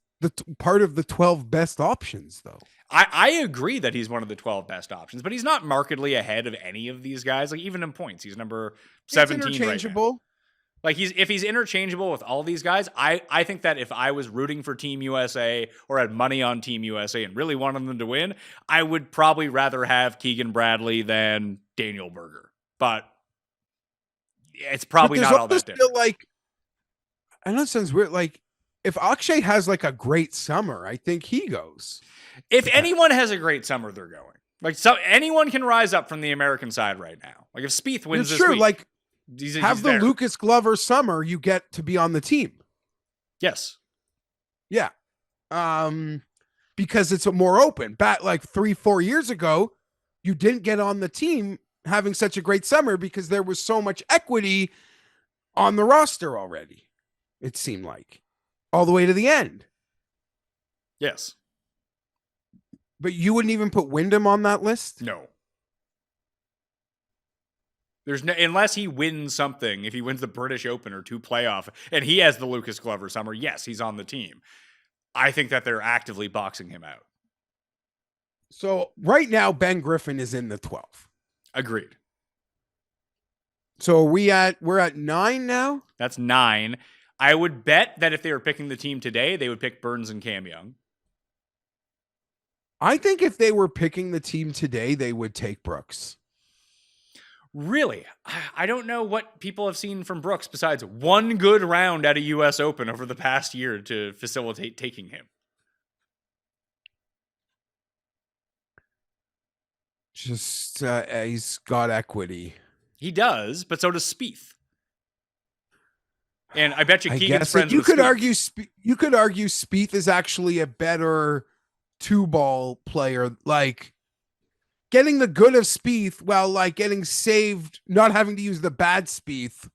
part of the 12 best options, though. I agree that he's one of the 12 best options, but he's not markedly ahead of any of these guys. Like, even in points, he's number 17 interchangeable. right now. Like, if he's interchangeable with all these guys, I think that if I was rooting for Team USA or had money on Team USA and really wanted them to win, I would probably rather have Keegan Bradley than Daniel Berger. But it's probably not all that different. Like, I know it sounds weird. Like, if Akshay has like a great summer, I think he goes. If anyone has a great summer, they're going. Like, so anyone can rise up from the American side right now. Like, if Spieth wins this week, like, he's have the there. Lucas Glover summer, you get to be on the team. Yes. Yeah. Because it's a more open. Back like 3-4 years ago, you didn't get on the team having such a great summer because there was so much equity on the roster already. It seemed like all the way to the end. Yes. But you wouldn't even put Wyndham on that list? No. There's no, unless he wins something, if he wins the British Open or 2 playoff, and he has the Lucas Glover summer, yes, he's on the team. I think that they're actively boxing him out. So right now, Ben Griffin is in the 12. Agreed. So we're at 9 now? That's 9. I would bet that if they were picking the team today, they would pick Burns and Cam Young. I think if they were picking the team today, they would take Brooks. Really? I don't know what people have seen from Brooks besides one good round at a U.S. Open over the past year to facilitate taking him. Just he's got equity. He does, but so does Spieth. And I bet you I Keegan's guess friends you with could Spieth. you could argue Spieth is actually a better 2-ball player. Like getting the good of Spieth while like getting saved, not having to use the bad Spieth.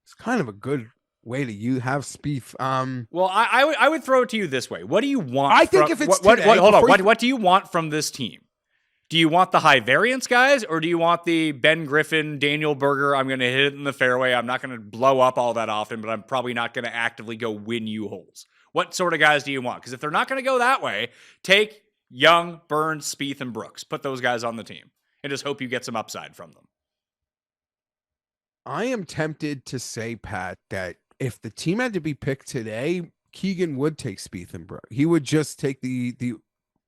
It's kind of a good way to have Spieth. Well, I would throw it to you this way. What do you want? I think if it's what, today, hold on. before What do you want from this team? Do you want the high variance guys, or do you want the Ben Griffin, Daniel Berger? I'm going to hit it in the fairway. I'm not going to blow up all that often, but I'm probably not going to actively go win you holes. What sort of guys do you want? Because if they're not going to go that way, take Young, Burns, Spieth, and Brooks. Put those guys on the team and just hope you get some upside from them. I am tempted to say, Pat, that if the team had to be picked today, Keegan would take Spieth and Brooks. He would just take the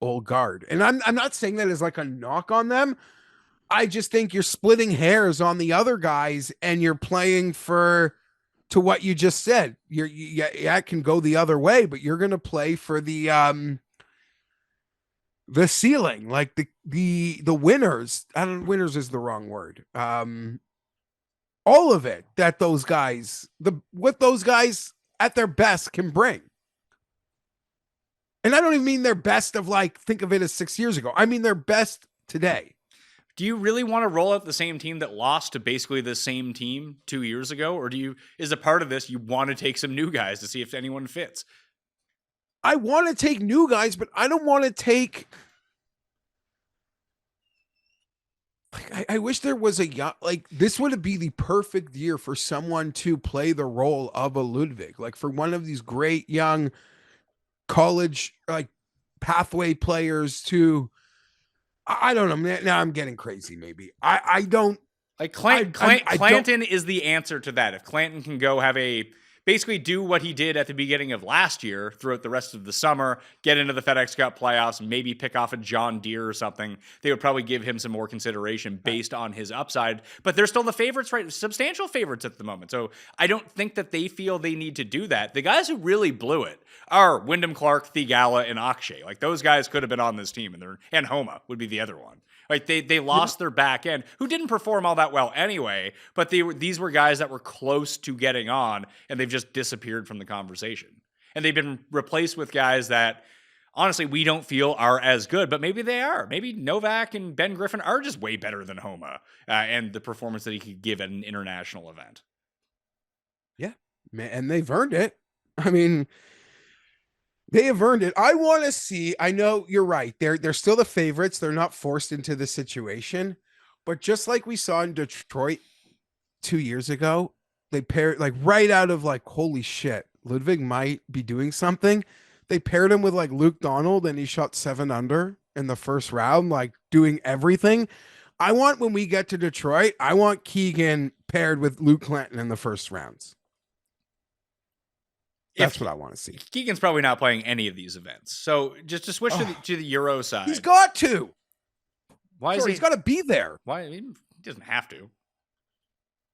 old guard. And I'm not saying that as like a knock on them. I just think you're splitting hairs on the other guys and you're playing to what you just said. It can go the other way, but you're going to play for the ceiling, like the winners. Winners is the wrong word. All of it that those guys, what those guys at their best can bring. And I don't even mean their best of like, think of it as 6 years ago. I mean their best today. Do you really want to roll out the same team that lost to basically the same team 2 years ago? Or is a part of this, you want to take some new guys to see if anyone fits? I want to take new guys, but I don't want to take. Like, I wish there was a young, like this would be the perfect year for someone to play the role of a Ludwig, like for one of these great young college like pathway players to. I don't know. Now I'm getting crazy. Maybe I don't. Like I Clanton is the answer to that. If Clanton can go have basically do what he did at the beginning of last year throughout the rest of the summer, get into the FedEx Cup playoffs, maybe pick off a John Deere or something, they would probably give him some more consideration based on his upside. But they're still the favorites, right? Substantial favorites at the moment. So I don't think that they feel they need to do that. The guys who really blew it are Wyndham Clark, Thigala, and Akshay. Like those guys could have been on this team, and Homa would be the other one. Like they lost their back end, who didn't perform all that well anyway, but these were guys that were close to getting on, and they've just disappeared from the conversation. And they've been replaced with guys that, honestly, we don't feel are as good, but maybe they are. Maybe Novak and Ben Griffin are just way better than Homa and the performance that he could give at an international event. Yeah, and they've earned it. I mean, they have earned it. I want to see. I know you're right. They're still the favorites. They're not forced into the situation. But just like we saw in Detroit 2 years ago, they paired like right out of like, holy shit, Ludwig might be doing something. They paired him with like Luke Donald and he shot 7 under in the first round, like doing everything. I want when we get to Detroit, I want Keegan paired with Luke Clanton in the first rounds. That's what I want to see. Keegan's probably not playing any of these events. So just to switch to the Euro side. He's got to. Why is he? He's got to be there. Why? He doesn't have to.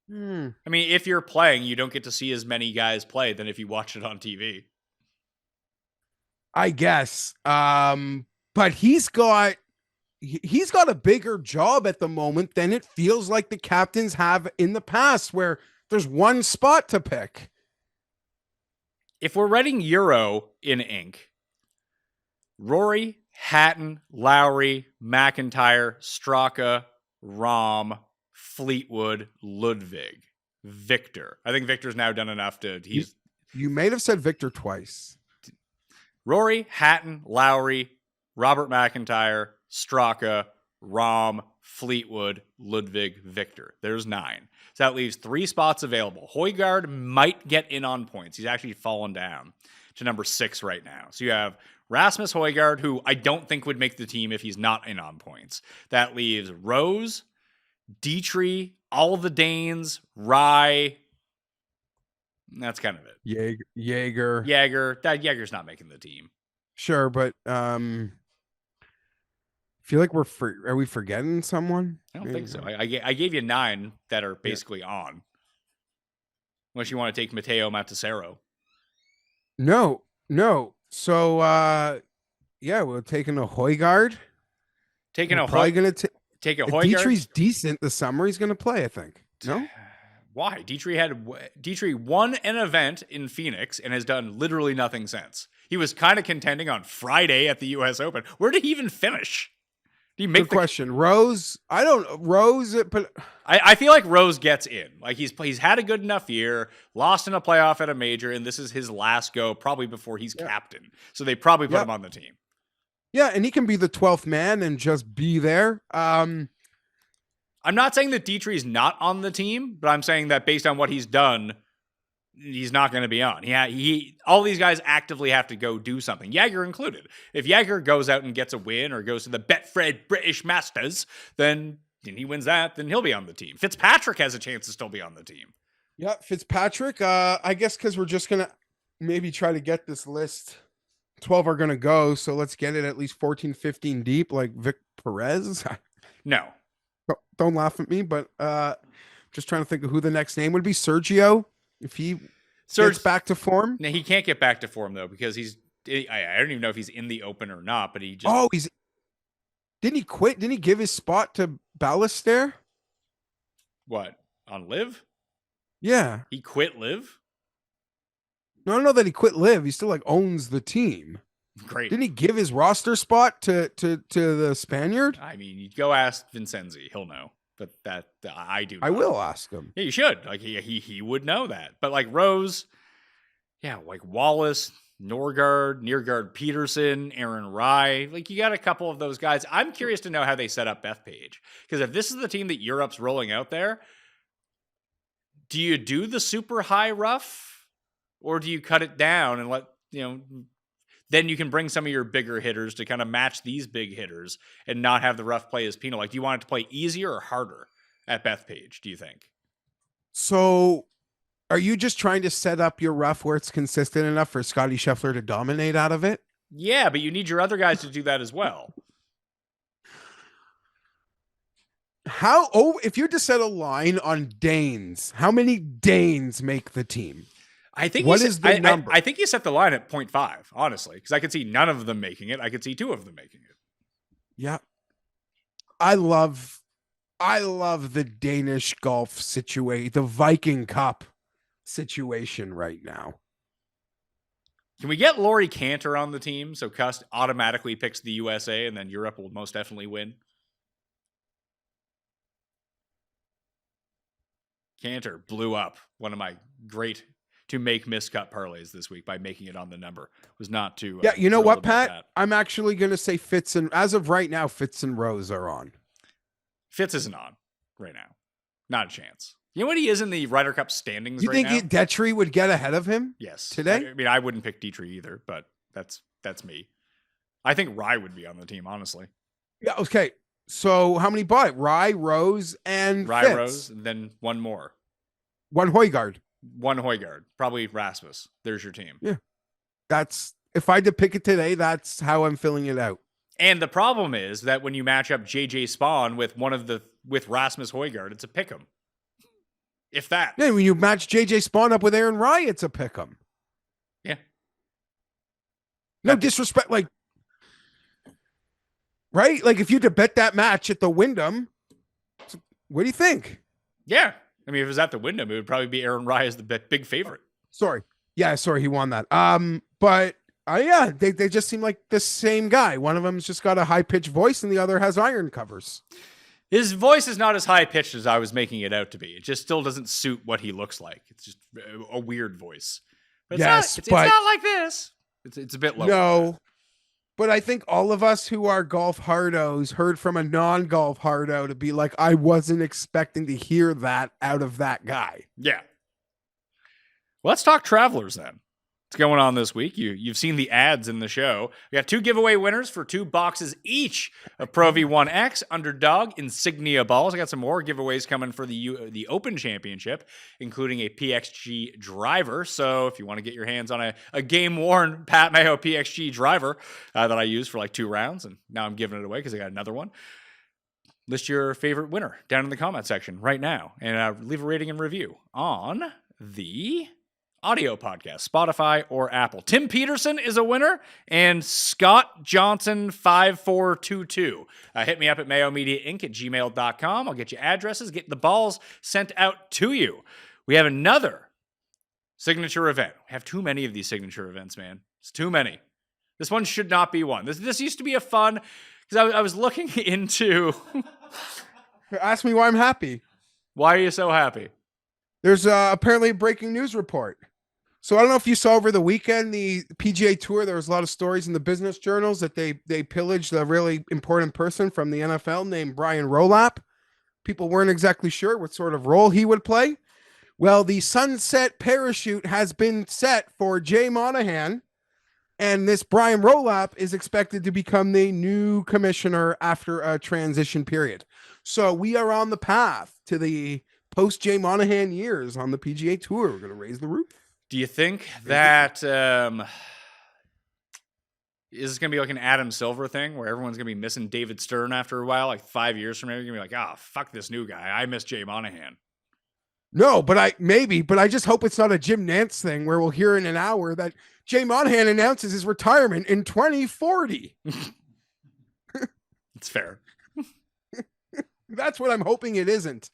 I mean, if you're playing, you don't get to see as many guys play than if you watch it on TV. I guess. But he's got a bigger job at the moment than it feels like the captains have in the past, where there's one spot to pick. If we're writing Euro in ink, Rory, Hatton, Lowry, McIntyre, Straka, Rahm, Fleetwood, Ludwig, Victor. I think Victor's now done enough to. You may have said Victor twice. Rory, Hatton, Lowry, Robert McIntyre, Straka, Rahm, Fleetwood, Ludwig, Victor. There's 9. So that leaves 3 spots available. Højgaard might get in on points. He's actually fallen down to number 6 right now. So you have Rasmus Højgaard, who I don't think would make the team if he's not in on points. That leaves Rose, Dietrich, all the Danes, Rye. That's kind of it. Jaeger. Jaeger's not making the team. Sure, but feel like are we forgetting someone? I don't think so. I gave you 9 that are basically on. Unless you want to take Matteo Matasero. No. So we're taking a Højgaard. Take a Højgaard. Dietrich's decent this summer. He's gonna play, I think. No? Why? Dietrich won an event in Phoenix and has done literally nothing since. He was kind of contending on Friday at the US Open. Where did he even finish? Good question. Rose, I don't know. Rose, but I feel like Rose gets in. Like he's had a good enough year, lost in a playoff at a major, and this is his last go, probably before he's captain. So they probably put him on the team. Yeah, and he can be the 12th man and just be there. I'm not saying that Dietrich's not on the team, but I'm saying that based on what he's done, he's not going to be on. All these guys actively have to go do something, Jaeger included. If Jaeger goes out and gets a win or goes to the Betfred British Masters, then he wins that, then he'll be on the team. Fitzpatrick has a chance to still be on the team. Yeah, Fitzpatrick, I guess because we're just going to maybe try to get this list. 12 are going to go, so let's get it at least 14, 15 deep, like Vic Perez. No. Don't laugh at me, but just trying to think of who the next name would be. Sergio. If he gets back to form. No, he can't get back to form though, because I don't even know if he's in the Open or not, but he just. Didn't he quit? Didn't he give his spot to Ballester? What? On Live? Yeah. He quit Live? No, I don't know that he quit Live. He still like owns the team. Great. Didn't he give his roster spot to the Spaniard? I mean, you go ask Vincenzi, he'll know. But that I do. I will ask him. Yeah, you should. Like he would know that. But like Rose, Yeah, like Wallace, Neargard Peterson, Aaron Rye. Like, you got a couple of those guys. I'm curious to know how they set up Bethpage. Because if this is the team that Europe's rolling out there, do you do the super high rough? Or do you cut it down and let, then you can bring some of your bigger hitters to kind of match these big hitters and not have the rough play as penal? Like, do you want it to play easier or harder at Bethpage, do you think? So are you just trying to set up your rough where it's consistent enough for Scottie Scheffler to dominate out of it? Yeah, but you need your other guys to do that as well. If you're to set a line on Danes, how many Danes make the team? I think what is the number? I think you set the line at 0.5, honestly, because I could see none of them making it. I could see 2 of them making it. Yeah. I love the Danish golf situation, the Viking Cup situation right now. Can we get Laurie Cantor on the team so Cust automatically picks the USA and then Europe will most definitely win? Cantor blew up one of my great to make miscut parlays this week by making it on the number. Was not too yeah, you know what, Pat? I'm actually going to say Fitz, and as of right now, Fitz and Rose are on. Fitz isn't on right now. Not a chance. You know what he is in the Ryder Cup standings you right now? You think Detry would get ahead of him? Yes. Today? I mean, I wouldn't pick Dietrich either, but that's me. I think Rye would be on the team, honestly. Yeah, okay. So how many bought it? Rye, Rose, and Rye, Fitz. Rose, and then one more. One Højgaard. One Højgaard. Probably Rasmus. There's your team. Yeah. If I had to pick it today, that's how I'm filling it out. And the problem is that when you match up JJ Spaun with with Rasmus Højgaard, it's a pick'em. If that. Yeah, when you match JJ Spaun up with Aaron Rye, it's a pick'em. Yeah. No disrespect, like, right? Like, if you had to bet that match at the Wyndham, what do you think? Yeah. I mean, if it was at the Wyndham, it would probably be Aaron Rye as the big favorite. Sorry. Yeah, sorry, he won that. But yeah, they just seem like the same guy. One of them's just got a high-pitched voice and the other has iron covers. His voice is not as high-pitched as I was making it out to be. It just still doesn't suit what he looks like. It's just a weird voice. But it's not like this. It's a bit lower. No, but I think all of us who are golf hardos heard from a non-golf hardo to be like, I wasn't expecting to hear that out of that guy. Yeah. Well, let's talk Travelers then. What's going on this week? You've seen the ads in the show. We got 2 giveaway winners for 2 boxes each of Pro V1X Underdog Insignia balls. I got some more giveaways coming for the Open Championship, including a PXG driver. So if you want to get your hands on a game-worn Pat Mayo PXG driver that I used for like 2 rounds, and now I'm giving it away because I got another one. List your favorite winner down in the comment section right now, and leave a rating and review on the audio podcast, Spotify or Apple. Tim Peterson is a winner, and Scott Johnson 5422. Hit me up at mayomediainc@gmail.com. I'll get you addresses, get the balls sent out to you. We have another signature event. We have too many of these signature events, man. It's too many. This one should not be one. This used to be a fun, because I was looking into... Ask me why I'm happy. Why are you so happy? There's apparently a breaking news report. So I don't know if you saw over the weekend, the PGA Tour, there was a lot of stories in the business journals that they pillaged a really important person from the NFL named Brian Rolap. People weren't exactly sure what sort of role he would play. Well, the sunset parachute has been set for Jay Monahan, and this Brian Rolap is expected to become the new commissioner after a transition period. So we are on the path to the post Jay Monahan years on the PGA Tour. We're going to raise the roof. Do you think that is this going to be like an Adam Silver thing where everyone's going to be missing David Stern after a while, like 5 years from now? You're going to be like, fuck this new guy. I miss Jay Monahan. No, but I just hope it's not a Jim Nantz thing where we'll hear in an hour that Jay Monahan announces his retirement in 2040. It's fair. That's what I'm hoping it isn't.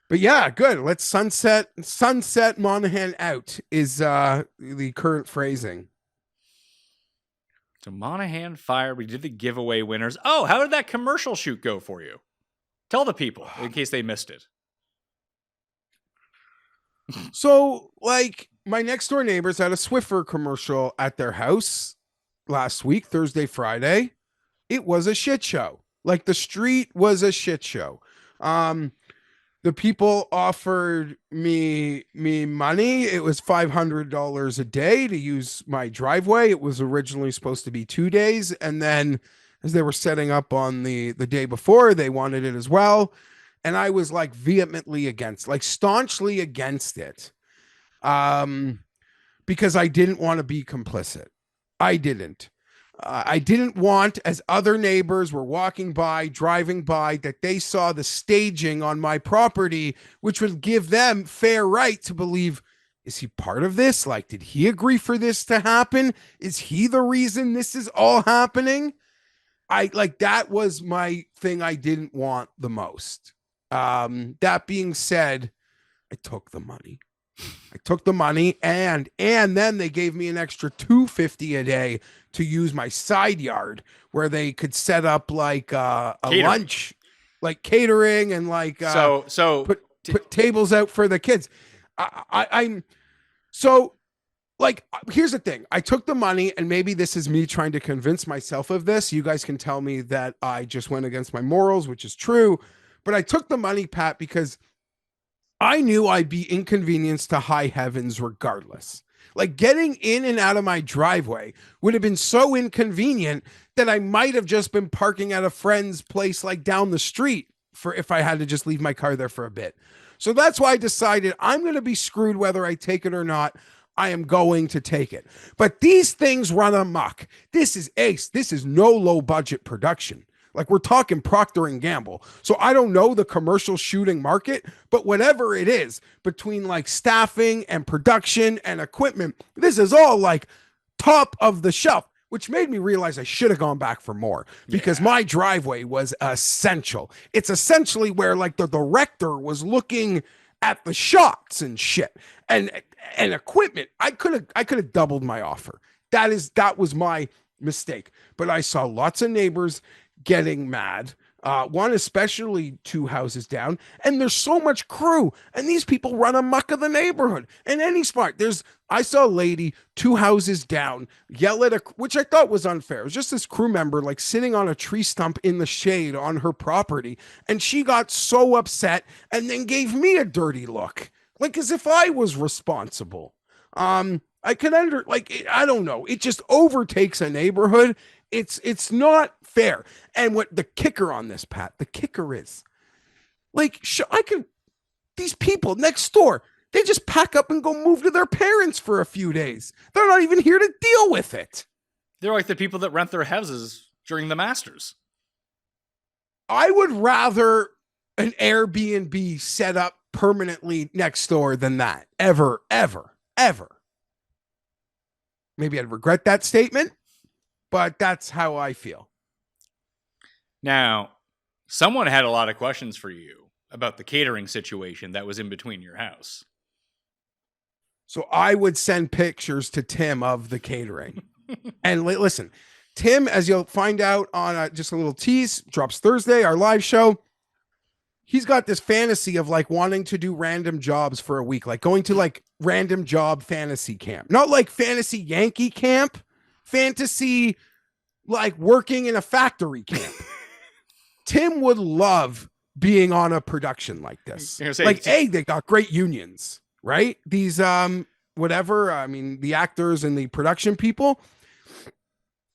But yeah, good. Let's sunset Monahan out is the current phrasing. So Monahan fired. We did the giveaway winners. Oh, how did that commercial shoot go for you? Tell the people in case they missed it. So, like, my next door neighbors had a Swiffer commercial at their house last week, Thursday, Friday. It was a shit show. Like the street was a shit show. The people offered me money. It was $500 a day to use my driveway. It was originally supposed to be 2 days, and then as they were setting up on the day before, they wanted it as well. And I was like vehemently against, like staunchly against it. Because I didn't want to be complicit. I didn't. I didn't want, as other neighbors were walking by, driving by, that they saw the staging on my property, which would give them fair right to believe, is he part of this? Like, did he agree for this to happen? Is he the reason this is all happening? That was my thing I didn't want the most. That being said, I took the money. And then they gave me an extra $250 a day to use my side yard where they could set up like a lunch, like catering, and like put tables out for the kids. Here's the thing. I took the money, and maybe this is me trying to convince myself of this. You guys can tell me that I just went against my morals, which is true, but I took the money, Pat, because I knew I'd be inconvenienced to high heavens regardless. Like getting in and out of my driveway would have been so inconvenient that I might have just been parking at a friend's place like down the street for if I had to just leave my car there for a bit. So that's why I decided I'm going to be screwed whether I take it or not. I am going to take it. But these things run amok. This is ace. This is no low budget production. Like we're talking Procter & Gamble. So I don't know the commercial shooting market, but whatever it is between like staffing and production and equipment, this is all like top of the shelf, which made me realize I should have gone back for more because my driveway was essential. It's essentially where like the director was looking at the shots and shit and equipment. I could have doubled my offer. That was my mistake. But I saw lots of neighbors getting mad, one especially 2 houses down, and there's so much crew, and these people run amok of the neighborhood in any spot. I saw a lady 2 houses down yell at which I thought was unfair. It was just this crew member like sitting on a tree stump in the shade on her property, and she got so upset and then gave me a dirty look, like as if I was responsible. I don't know. It just overtakes a neighborhood. It's not fair. And what the kicker on this, Pat, the kicker is like, these people next door, they just pack up and go move to their parents for a few days. They're not even here to deal with it. They're like the people that rent their houses during the Masters. I would rather an Airbnb set up permanently next door than that. Ever. Maybe I'd regret that statement, but that's how I feel. Now, someone had a lot of questions for you about the catering situation that was in between your house. So I would send pictures to Tim of the catering. And listen, Tim, as you'll find out on just a little tease, drops Thursday, our live show. He's got this fantasy of like wanting to do random jobs for a week, like going to like random job fantasy camp, not like fantasy Yankee camp, fantasy like working in a factory camp. Tim would love being on a production like this. They got great unions, right? These, the actors and the production people.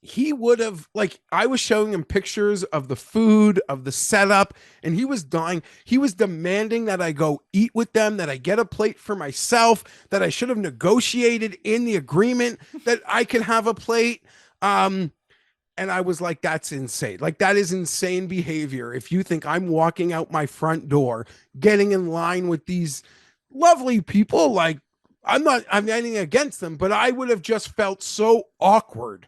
He would have, like, I was showing him pictures of the food, of the setup, and he was dying. He was demanding that I go eat with them, that I get a plate for myself, that I should have negotiated in the agreement that I could have a plate. And I was like, that's insane. Like, that is insane behavior. If you think I'm walking out my front door, getting in line with these lovely people, like, I'm anything against them, but I would have just felt so awkward.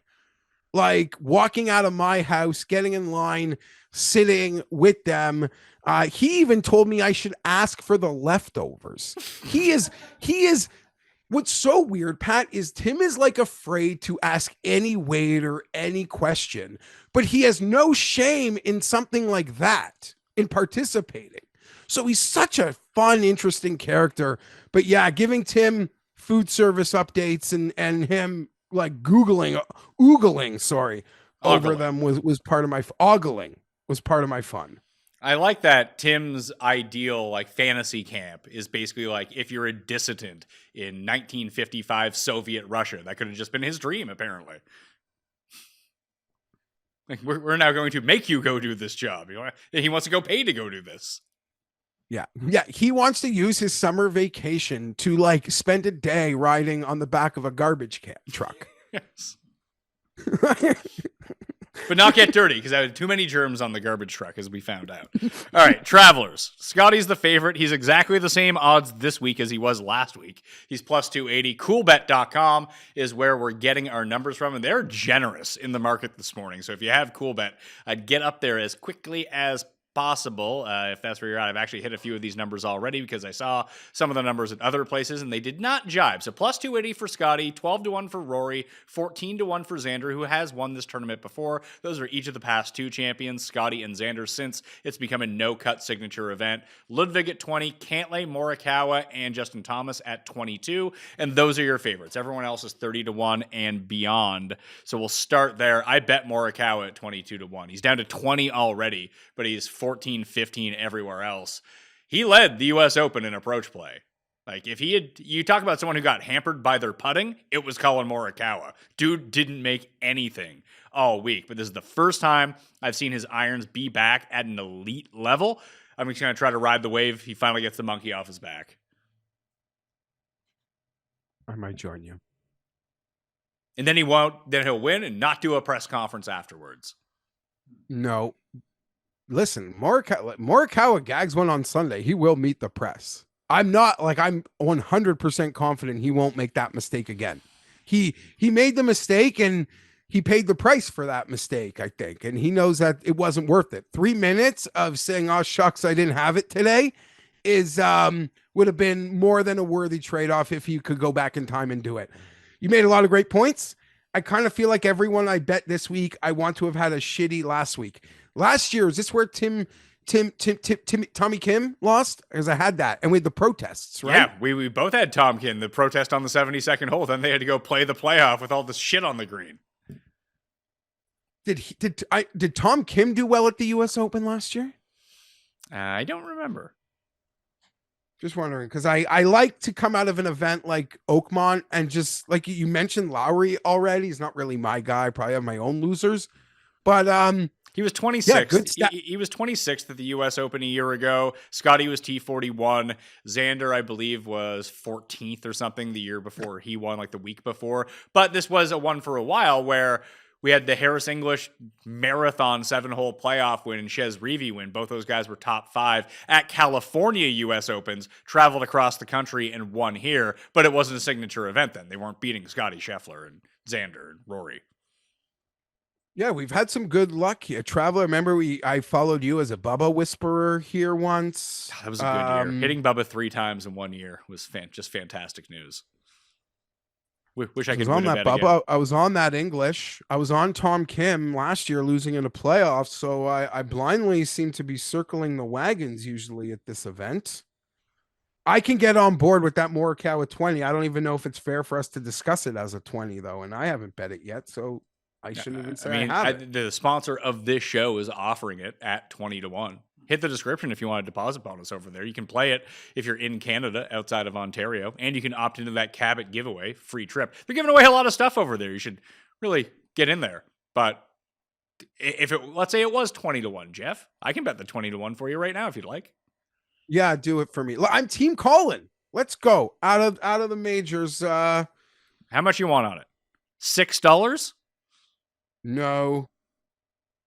Like walking out of my house, getting in line, sitting with them. He even told me I should ask for the leftovers. He is, what's so weird, Pat, is Tim is like afraid to ask any waiter any question, but he has no shame in something like that, in participating. So he's such a fun, interesting character. But yeah, giving Tim food service updates and him like oogling, over Ogling. them was part of my ogling was part of my fun. I like that Tim's ideal like fantasy camp is basically like if you're a dissident in 1955 Soviet Russia. That could have just been his dream, apparently. Like we're now going to make you go do this job. You know, he wants to go pay to go do this. Yeah. He wants to use his summer vacation to like spend a day riding on the back of a garbage truck. Yes. But not get dirty, because I had too many germs on the garbage truck, as we found out. All right, Travelers. Scottie's the favorite. He's exactly the same odds this week as he was last week. He's plus 280. Coolbet.com is where we're getting our numbers from, and they're generous in the market this morning. So if you have Coolbet, I'd get up there as quickly as possible. If that's where you're at, I've actually hit a few of these numbers already because I saw some of the numbers at other places and they did not jibe. So plus 280 for Scottie, 12-1 for Rory, 14-1 for Xander, who has won this tournament before. Those are each of the past two champions, Scottie and Xander, since it's become a no-cut signature event. Ludwig at 20, Cantlay, Morikawa, and Justin Thomas at 22. And those are your favorites. Everyone else is 30-1 and beyond. So we'll start there. I bet Morikawa at 22-1. He's down to 20 already, but he's 14, 15 everywhere else. He led the U.S. Open in approach play. Like, if you talk about someone who got hampered by their putting, it was Colin Morikawa. Dude didn't make anything all week, but this is the first time I've seen his irons be back at an elite level. I'm just going to try to ride the wave. He finally gets the monkey off his back. I might join you. And then he'll win and not do a press conference afterwards. No. Listen, Morikawa gags one on Sunday. He will meet the press. I'm 100% confident he won't make that mistake again. He made the mistake and he paid the price for that mistake, I think. And he knows that it wasn't worth it. 3 minutes of saying, oh, shucks, I didn't have it today is would have been more than a worthy trade-off if he could go back in time and do it. You made a lot of great points. I kind of feel like everyone I bet this week, I want to have had a shitty last week. Last year, is this where Tommy Kim lost? Because I had that. And we had the protests, right? Yeah, we both had Tom Kim, the protest on the 72nd hole. Then they had to go play the playoff with all this shit on the green. Did Tom Kim do well at the U.S. Open last year? I don't remember. Just wondering, because I like to come out of an event like Oakmont and just, like you mentioned Lowry already. He's not really my guy. I probably have my own losers. But he was 26th. He was 26th at the U.S. Open a year ago. Scottie was T41. Xander, I believe, was 14th or something the year before he won, like the week before. But this was a one for a while where we had the Harris English marathon 7-hole playoff win and Chez Reavie win. Both those guys were top 5 at California U.S. Opens, traveled across the country and won here. But it wasn't a signature event then. They weren't beating Scottie Scheffler and Xander and Rory. Yeah, we've had some good luck here. Traveler, remember I followed you as a Bubba whisperer here once. That was a good year. Hitting Bubba 3 times in 1 year was just fantastic news. Wish I could on that Bubba. Again. I was on that English. I was on Tom Kim last year, losing in the playoffs. So I blindly seem to be circling the wagons usually at this event. I can get on board with that Morikawa 20. I don't even know if it's fair for us to discuss it as a 20 though, and I haven't bet it yet. So I shouldn't even say I have it. The sponsor of this show is offering it at 20-1. Hit the description if you want a deposit bonus over there. You can play it if you're in Canada outside of Ontario, and you can opt into that Cabot giveaway, free trip. They're giving away a lot of stuff over there. You should really get in there. But let's say it was 20-1, Jeff, I can bet the 20-1 for you right now if you'd like. Yeah, do it for me. I'm Team Colin. Let's go out of the majors. How much you want on it? $6? No.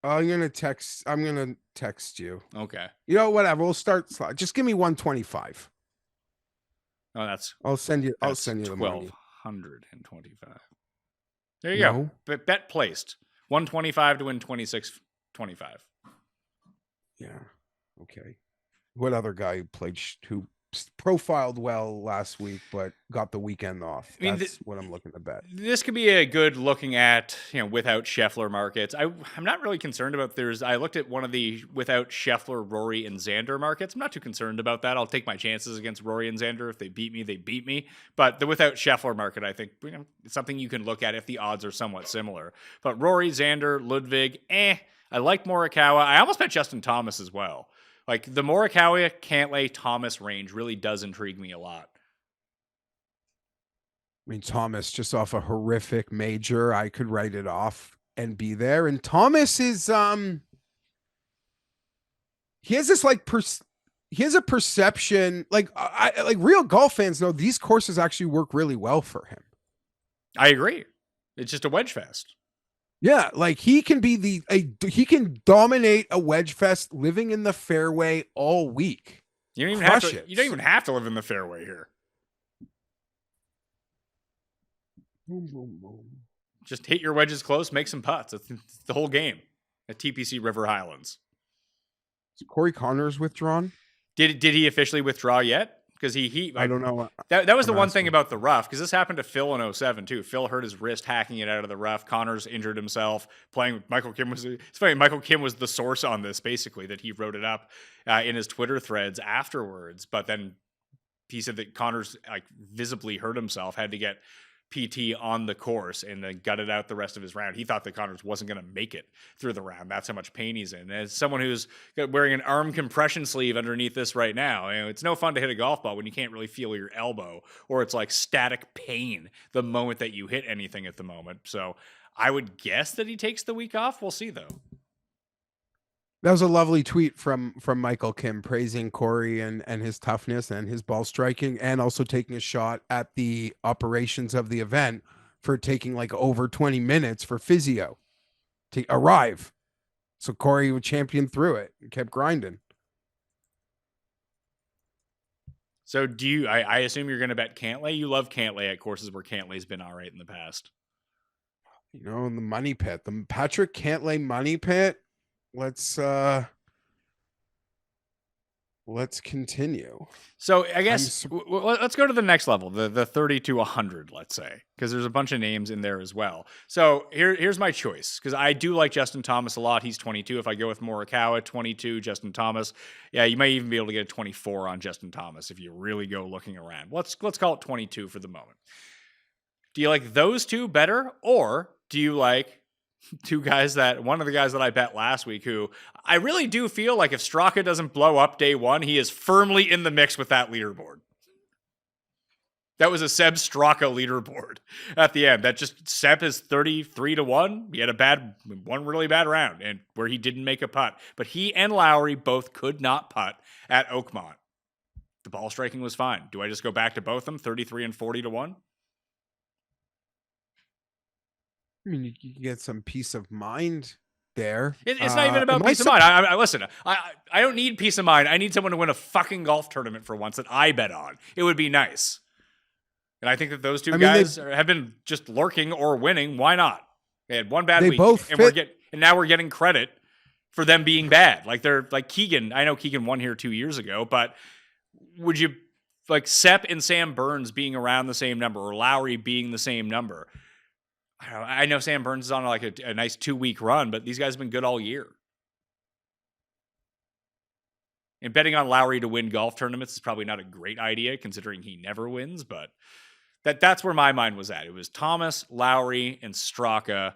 I'm gonna text you. Okay. You know, whatever. We'll start. Just give me 125. Oh, that's. I'll send you the money. 1,225. There you go. Bet placed. 125 to win 26.25. Yeah. Okay. What other guy who profiled well last week, but got the weekend off. I mean, That's what I'm looking to bet. This could be a good looking at, without Scheffler markets. I'm not really concerned about I looked at one of the without Scheffler, Rory, and Xander markets. I'm not too concerned about that. I'll take my chances against Rory and Xander. If they beat me, they beat me. But the without Scheffler market, I think, it's something you can look at if the odds are somewhat similar. But Rory, Xander, Ludwig, I like Morikawa. I almost bet Justin Thomas as well. Like the Morikawa, Cantlay, Thomas range really does intrigue me a lot. I mean, Thomas just off a horrific major, I could write it off and be there. And Thomas is he has this he has a perception like real golf fans know these courses actually work really well for him. I agree. It's just a wedge fest. Yeah, like he can be he can dominate a wedge fest living in the fairway all week. You don't even have to live in the fairway here. Boom, boom, boom. Just hit your wedges close, make some putts. That's the whole game at TPC River Highlands. Is Corey Connors withdrawn? Did he officially withdraw yet? Because I don't know. That was the one thing about the rough, because this happened to Phil in 07 too. Phil hurt his wrist hacking it out of the rough. Connors injured himself playing with Michael Kim. It's funny, Michael Kim was the source on this, basically, that he wrote it up in his Twitter threads afterwards. But then he said that Connors visibly hurt himself, had to get PT on the course, and then gutted out the rest of his round. He thought that Connors wasn't going to make it through the round. That's how much pain he's in. And as someone who's wearing an arm compression sleeve underneath this right now, it's no fun to hit a golf ball when you can't really feel your elbow, or it's like static pain the moment that you hit anything at the moment. So I would guess that he takes the week off. We'll see, though. That was a lovely tweet from Michael Kim praising Corey and his toughness and his ball striking, and also taking a shot at the operations of the event for taking over 20 minutes for physio to arrive. So Corey would champion through it and kept grinding. So do you, I assume you're going to bet Cantlay? You love Cantlay at courses where Cantlay's been all right in the past. In the money pit, the Patrick Cantlay money pit. Let's continue. So I guess let's go to the next level, the 30 to 100, let's say, because there's a bunch of names in there as well. So here's my choice, because I do like Justin Thomas a lot. He's 22. If I go with Morikawa, 22, Justin Thomas, yeah, you might even be able to get a 24 on Justin Thomas if you really go looking around. Let's call it 22 for the moment. Do you like those two better, or do you like one of the guys that I bet last week, who I really do feel like if Straka doesn't blow up day one, he is firmly in the mix with that leaderboard. That was a Seb Straka leaderboard at the end. That just Seb is 33 to 1. He had one really bad round and where he didn't make a putt. But he and Lowry both could not putt at Oakmont. The ball striking was fine. Do I just go back to both of them, 33 and 40 to 1? I mean, you can get some peace of mind there. It's not even about peace of mind. I don't need peace of mind. I need someone to win a fucking golf tournament for once that I bet on. It would be nice. And I think that those two guys have been just lurking or winning. Why not? They had one bad week. And now we're getting credit for them being bad. They're like Keegan. I know Keegan won here 2 years ago, but would you Sepp and Sam Burns being around the same number, or Lowry being the same number? I know Sam Burns is on a nice 2-week run, but these guys have been good all year. And betting on Lowry to win golf tournaments is probably not a great idea, considering he never wins, but that's where my mind was at. It was Thomas, Lowry, and Straka.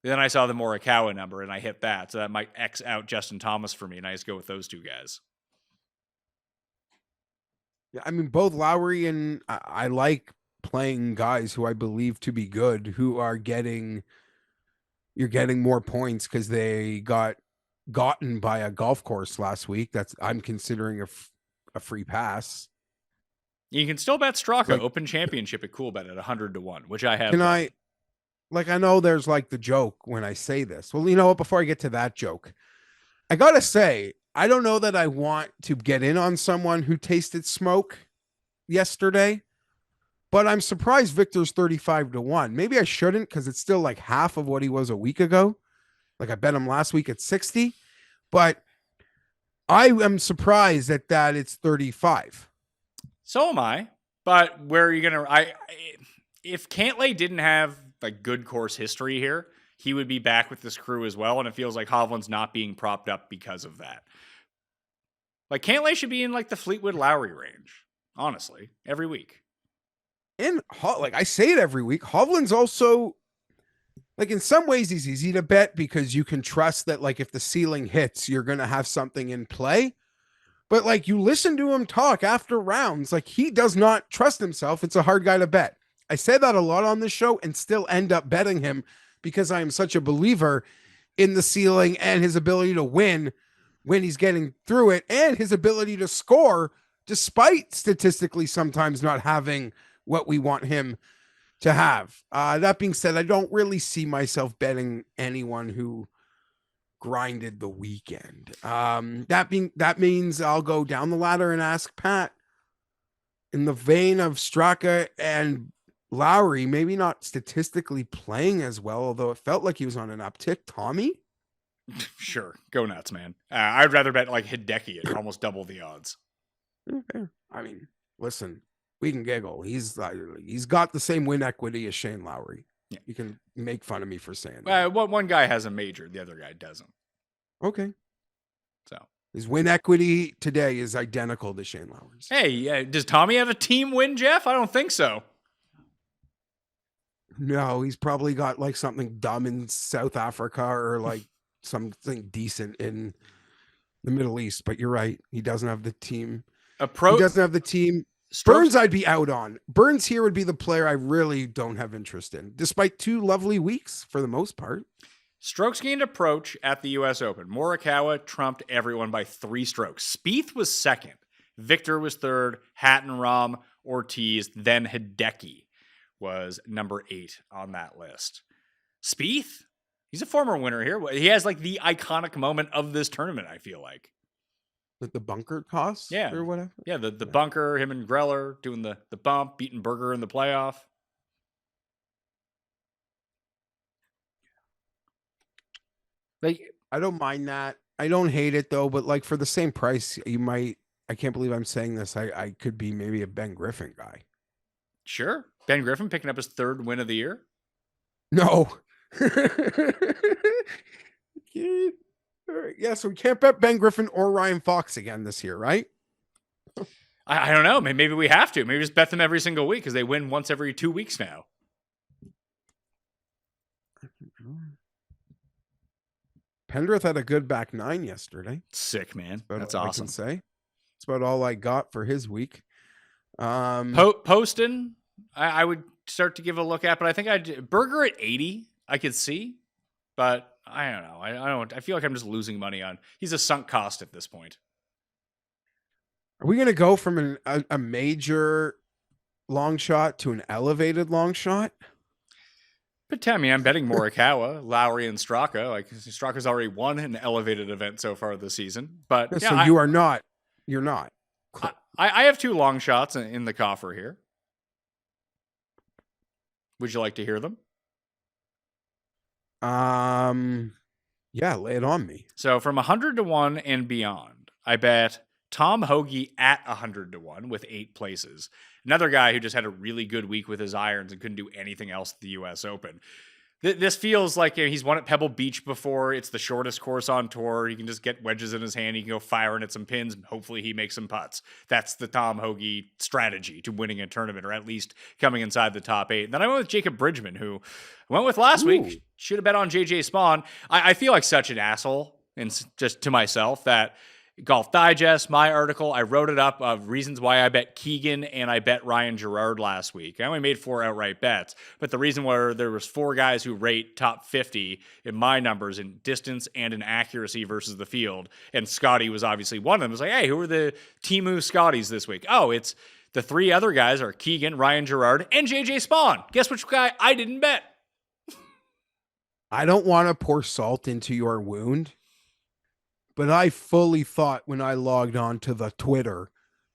Then I saw the Morikawa number, and I hit that. So that might X out Justin Thomas for me, and I just go with those two guys. Yeah, I mean, both Lowry and I like playing guys who I believe to be good, who are getting more points because they gotten by a golf course last week. I'm considering a free pass. You can still bet Straka Open Championship at Coolbet at 100 to 1, which I have. I know there's the joke when I say this. Well, you know what? Before I get to that joke, I gotta say, I don't know that I want to get in on someone who tasted smoke yesterday. But I'm surprised Victor's 35 to 1. Maybe I shouldn't, because it's still half of what he was a week ago. I bet him last week at 60. But I am surprised that it's 35. So am I. But where are you going to... If Cantlay didn't have like good course history here, he would be back with this crew as well, and it feels like Hovland's not being propped up because of that. Like, Cantlay should be in like the Fleetwood Lowry range, honestly, every week. And like I say it every week, Hovland's also, like, in some ways he's easy to bet because you can trust that, like, if the ceiling hits, you're going to have something in play. But like, you listen to him talk after rounds, like, he does not trust himself. It's a hard guy to bet. I say that a lot on this show and still end up betting him because I am such a believer in the ceiling and his ability to win when he's getting through it, and his ability to score despite statistically sometimes not having what we want him to have. That being said, I don't really see myself betting anyone who grinded the weekend. That means I'll go down the ladder and ask Pat, in the vein of Straka and Lowry, maybe not statistically playing as well, although it felt like he was on an uptick. Tommy? Sure. Go nuts, man. I'd rather bet like Hideki at almost double the odds. Okay. I mean, listen, we can giggle. He's got the same win equity as Shane Lowry. Yeah. You can make fun of me for saying that. One guy has a major, the other guy doesn't. Okay. So his win equity today is identical to Shane Lowry's. Hey, does Tommy have a team win, Jeff? I don't think so. No, he's probably got like something dumb in South Africa or like something decent in the Middle East. But you're right. He doesn't have the team. He doesn't have the team. Burns I'd be out on. Burns here would be the player I really don't have interest in, despite 2 lovely weeks for the most part. Strokes gained approach at the U.S. Open. Morikawa trumped everyone by 3 strokes. Spieth was second. Victor was third. Hatton, Rahm, Ortiz, then Hideki was number 8 on that list. Spieth, he's a former winner here. He has like the iconic moment of this tournament, I feel like. With the bunker toss? Yeah. Or whatever? Yeah, the bunker, him and Greller doing the bump, beating Berger in the playoff. Like, I don't mind that. I don't hate it though, but like for the same price, you might, I can't believe I'm saying this. I could be maybe a Ben Griffin guy. Sure. Ben Griffin picking up his 3rd win of the year. No. Yeah, so we can't bet Ben Griffin or Ryan Fox again this year, right? I don't know. Maybe we have to. Maybe just bet them every single week because they win once every 2 weeks now. Pendrith had a good back 9 yesterday. Sick, man. That's all awesome. I can say. That's about all I got for his week. Poston, I would start to give a look at, but I think Berger at 80, I could see, but I don't know. I feel like I'm just losing money on. He's a sunk cost at this point. Are we going to go from a major long shot to an elevated long shot? But I mean, I'm betting Morikawa, Lowry, and Straka. Like, Straka's already won an elevated event so far this season. But yeah, so you are not. You're not. I have 2 long shots in the coffer here. Would you like to hear them? Yeah, lay it on me. So from 100 to 1 and beyond, I bet Tom Hoagie at 100 to 1 with 8 places. Another guy who just had a really good week with his irons and couldn't do anything else at the U.S. Open. This feels like, he's won at Pebble Beach before. It's the shortest course on tour. He can just get wedges in his hand. He can go firing at some pins, and hopefully he makes some putts. That's the Tom Hoagie strategy to winning a tournament, or at least coming inside the top 8. And then I went with Jacob Bridgman, who I went with last week. Should have bet on JJ Spaun. I feel like such an asshole, and just to myself, that Golf Digest, my article, I wrote it up of reasons why I bet Keegan and I bet Ryan Gerard last week. I only made 4 outright bets, but the reason why there was 4 guys who rate top 50 in my numbers in distance and in accuracy versus the field, and Scottie was obviously one of them. It was like, hey, who are the Temu Scotties this week? Oh, it's the 3 other guys are Keegan, Ryan Gerard, and JJ Spaun. Guess which guy I didn't bet? I don't want to pour salt into your wound, but I fully thought when I logged on to the Twitter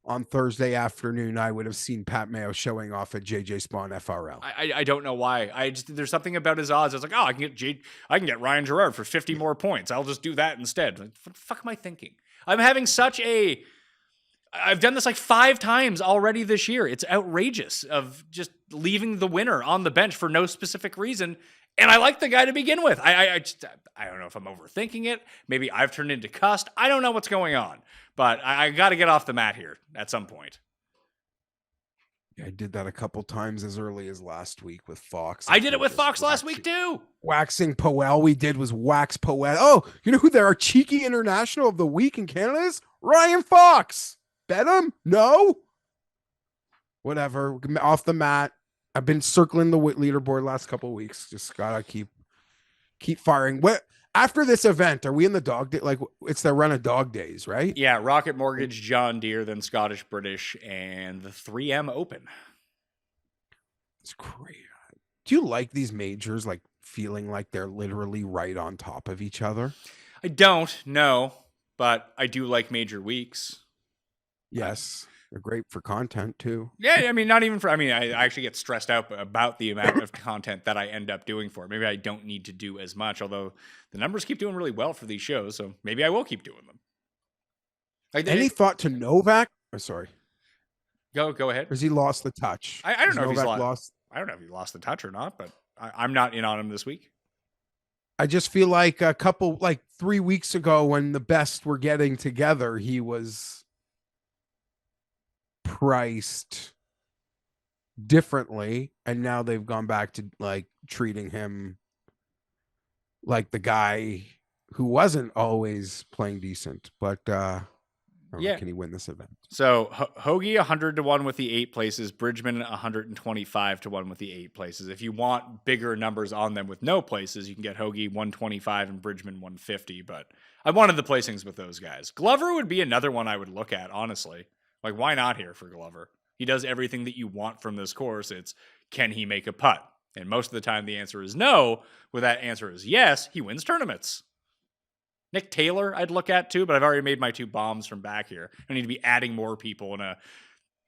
on Thursday afternoon, I would have seen Pat Mayo showing off at JJ Spaun FRL. I don't know why. There's something about his odds. I was like, oh, I can get Ryan Gerard for 50 more points. I'll just do that instead. Like, what the fuck am I thinking? I'm having such a I've done this like 5 times already this year. It's outrageous of just leaving the winner on the bench for no specific reason. And I like the guy to begin with. I don't know if I'm overthinking it. Maybe I've turned into Cust. I don't know what's going on, but I got to get off the mat here at some point. Yeah, I did that a couple times as early as last week with Fox. I did it with Fox last week too. Waxing Poel. We did was wax Poel. Oh, you know who our cheeky international of the week in Canada is? Ryan Fox. Bet him? No. Whatever. Off the mat. I've been circling the leaderboard last couple of weeks. Just gotta keep firing. What after this event? Are we in the dog day? Like it's the run of dog days, right? Yeah, Rocket Mortgage, John Deere, then Scottish British, and the 3M Open. It's great. Do you like these majors? Like feeling like they're literally right on top of each other? I don't know, but I do like major weeks. Yes. They're great for content too. Yeah, I mean, not even for, I actually get stressed out about the amount of content that I end up doing for it. Maybe I don't need to do as much, although the numbers keep doing really well for these shows, so maybe I will keep doing them. Like, any thought to Novak? Oh, sorry. Go ahead. Or has he lost the touch? I don't know if he's lost. I don't know if he lost the touch or not, but I'm not in on him this week. I just feel like 3 weeks ago when the best were getting together, he was priced differently, and now they've gone back to like treating him like the guy who wasn't always playing decent, but yeah, can he win this event? So Hoagie 100-1 with the 8 places, Bridgman 125-1 with the 8 places. If you want bigger numbers on them with no places, you can get Hoagie 125 and Bridgman 150, but I wanted the placings with those guys. Glover would be another one I would look at, honestly. Like, why not here for Glover? He does everything that you want from this course. It's, can he make a putt? And most of the time the answer is no. Where that answer is yes, he wins tournaments. Nick Taylor I'd look at too, but I've already made my 2 bombs from back here. I need to be adding more people in a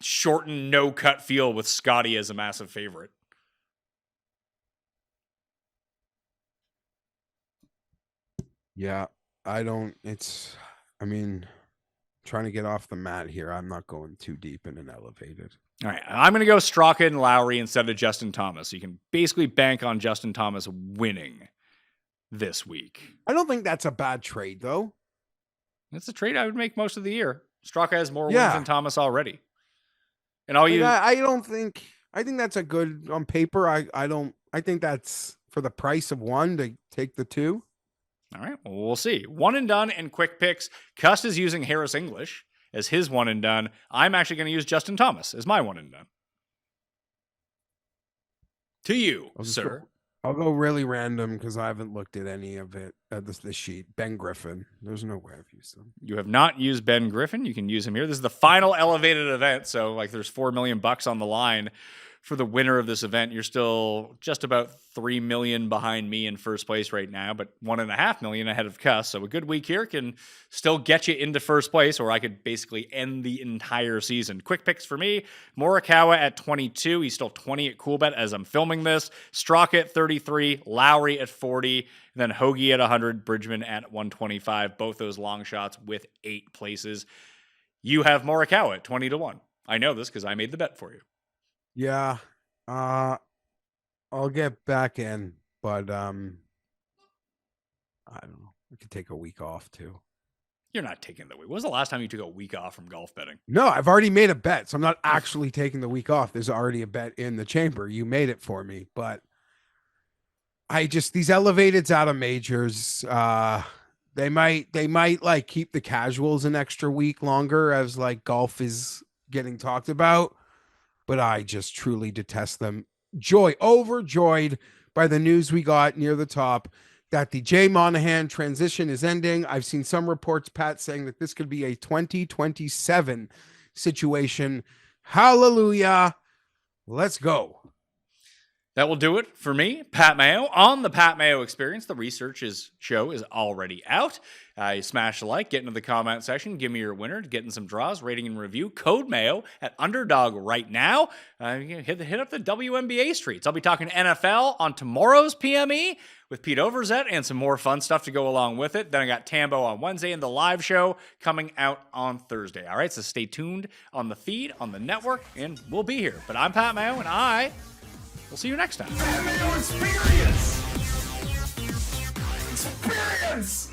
shortened no-cut field with Scottie as a massive favorite. Yeah, trying to get off the mat here. I'm not going too deep in an elevated. All right, I'm going to go Straka and Lowry instead of Justin Thomas. So you can basically bank on Justin Thomas winning this week. I don't think that's a bad trade, though. That's a trade I would make most of the year. Straka has more wins than Thomas already. And all you, I think that's a good on paper. I think that's for the price of 1 to take the 2. All right, well, we'll see. 1 and done and quick picks. Cust is using Harris English as his 1 and done. I'm actually going to use Justin Thomas as my 1 and done. To you, sir. I'll go really random because I haven't looked at any of it. This sheet. Ben Griffin. There's no way I've used him. You have not used Ben Griffin. You can use him here. This is the final elevated event, so like there's $4 million on the line for the winner of this event. You're still just about 3 million behind me in first place right now, but 1.5 million ahead of Cust. So a good week here can still get you into first place, or I could basically end the entire season. Quick picks for me. Morikawa at 22. He's still 20 at Coolbet as I'm filming this. Straka at 33. Lowry at 40. And then Hoagie at 100. Bridgman at 125. Both those long shots with 8 places. You have Morikawa at 20-1. I know this because I made the bet for you. Yeah, I'll get back in, but I don't know. I could take a week off too. You're not taking the week. When was the last time you took a week off from golf betting? No, I've already made a bet, so I'm not actually taking the week off. There's already a bet in the chamber. You made it for me, but these elevateds out of majors, they might like keep the casuals an extra week longer as like golf is getting talked about. But I just truly detest them. Overjoyed by the news we got near the top that the Jay Monahan transition is ending. I've seen some reports, Pat, saying that this could be a 2027 situation. Hallelujah. Let's go. That will do it for me, Pat Mayo, on the Pat Mayo Experience. The research show is already out. You smash a like, get into the comment section, give me your winner, get in some draws, rating and review. Code Mayo at Underdog right now. Hit up the WNBA streets. I'll be talking NFL on tomorrow's PME with Pete Overzet and some more fun stuff to go along with it. Then I got Tambo on Wednesday and the live show coming out on Thursday. All right, so stay tuned on the feed, on the network, and we'll be here. But I'm Pat Mayo, and we'll see you next time. Mayo Experience! Experience!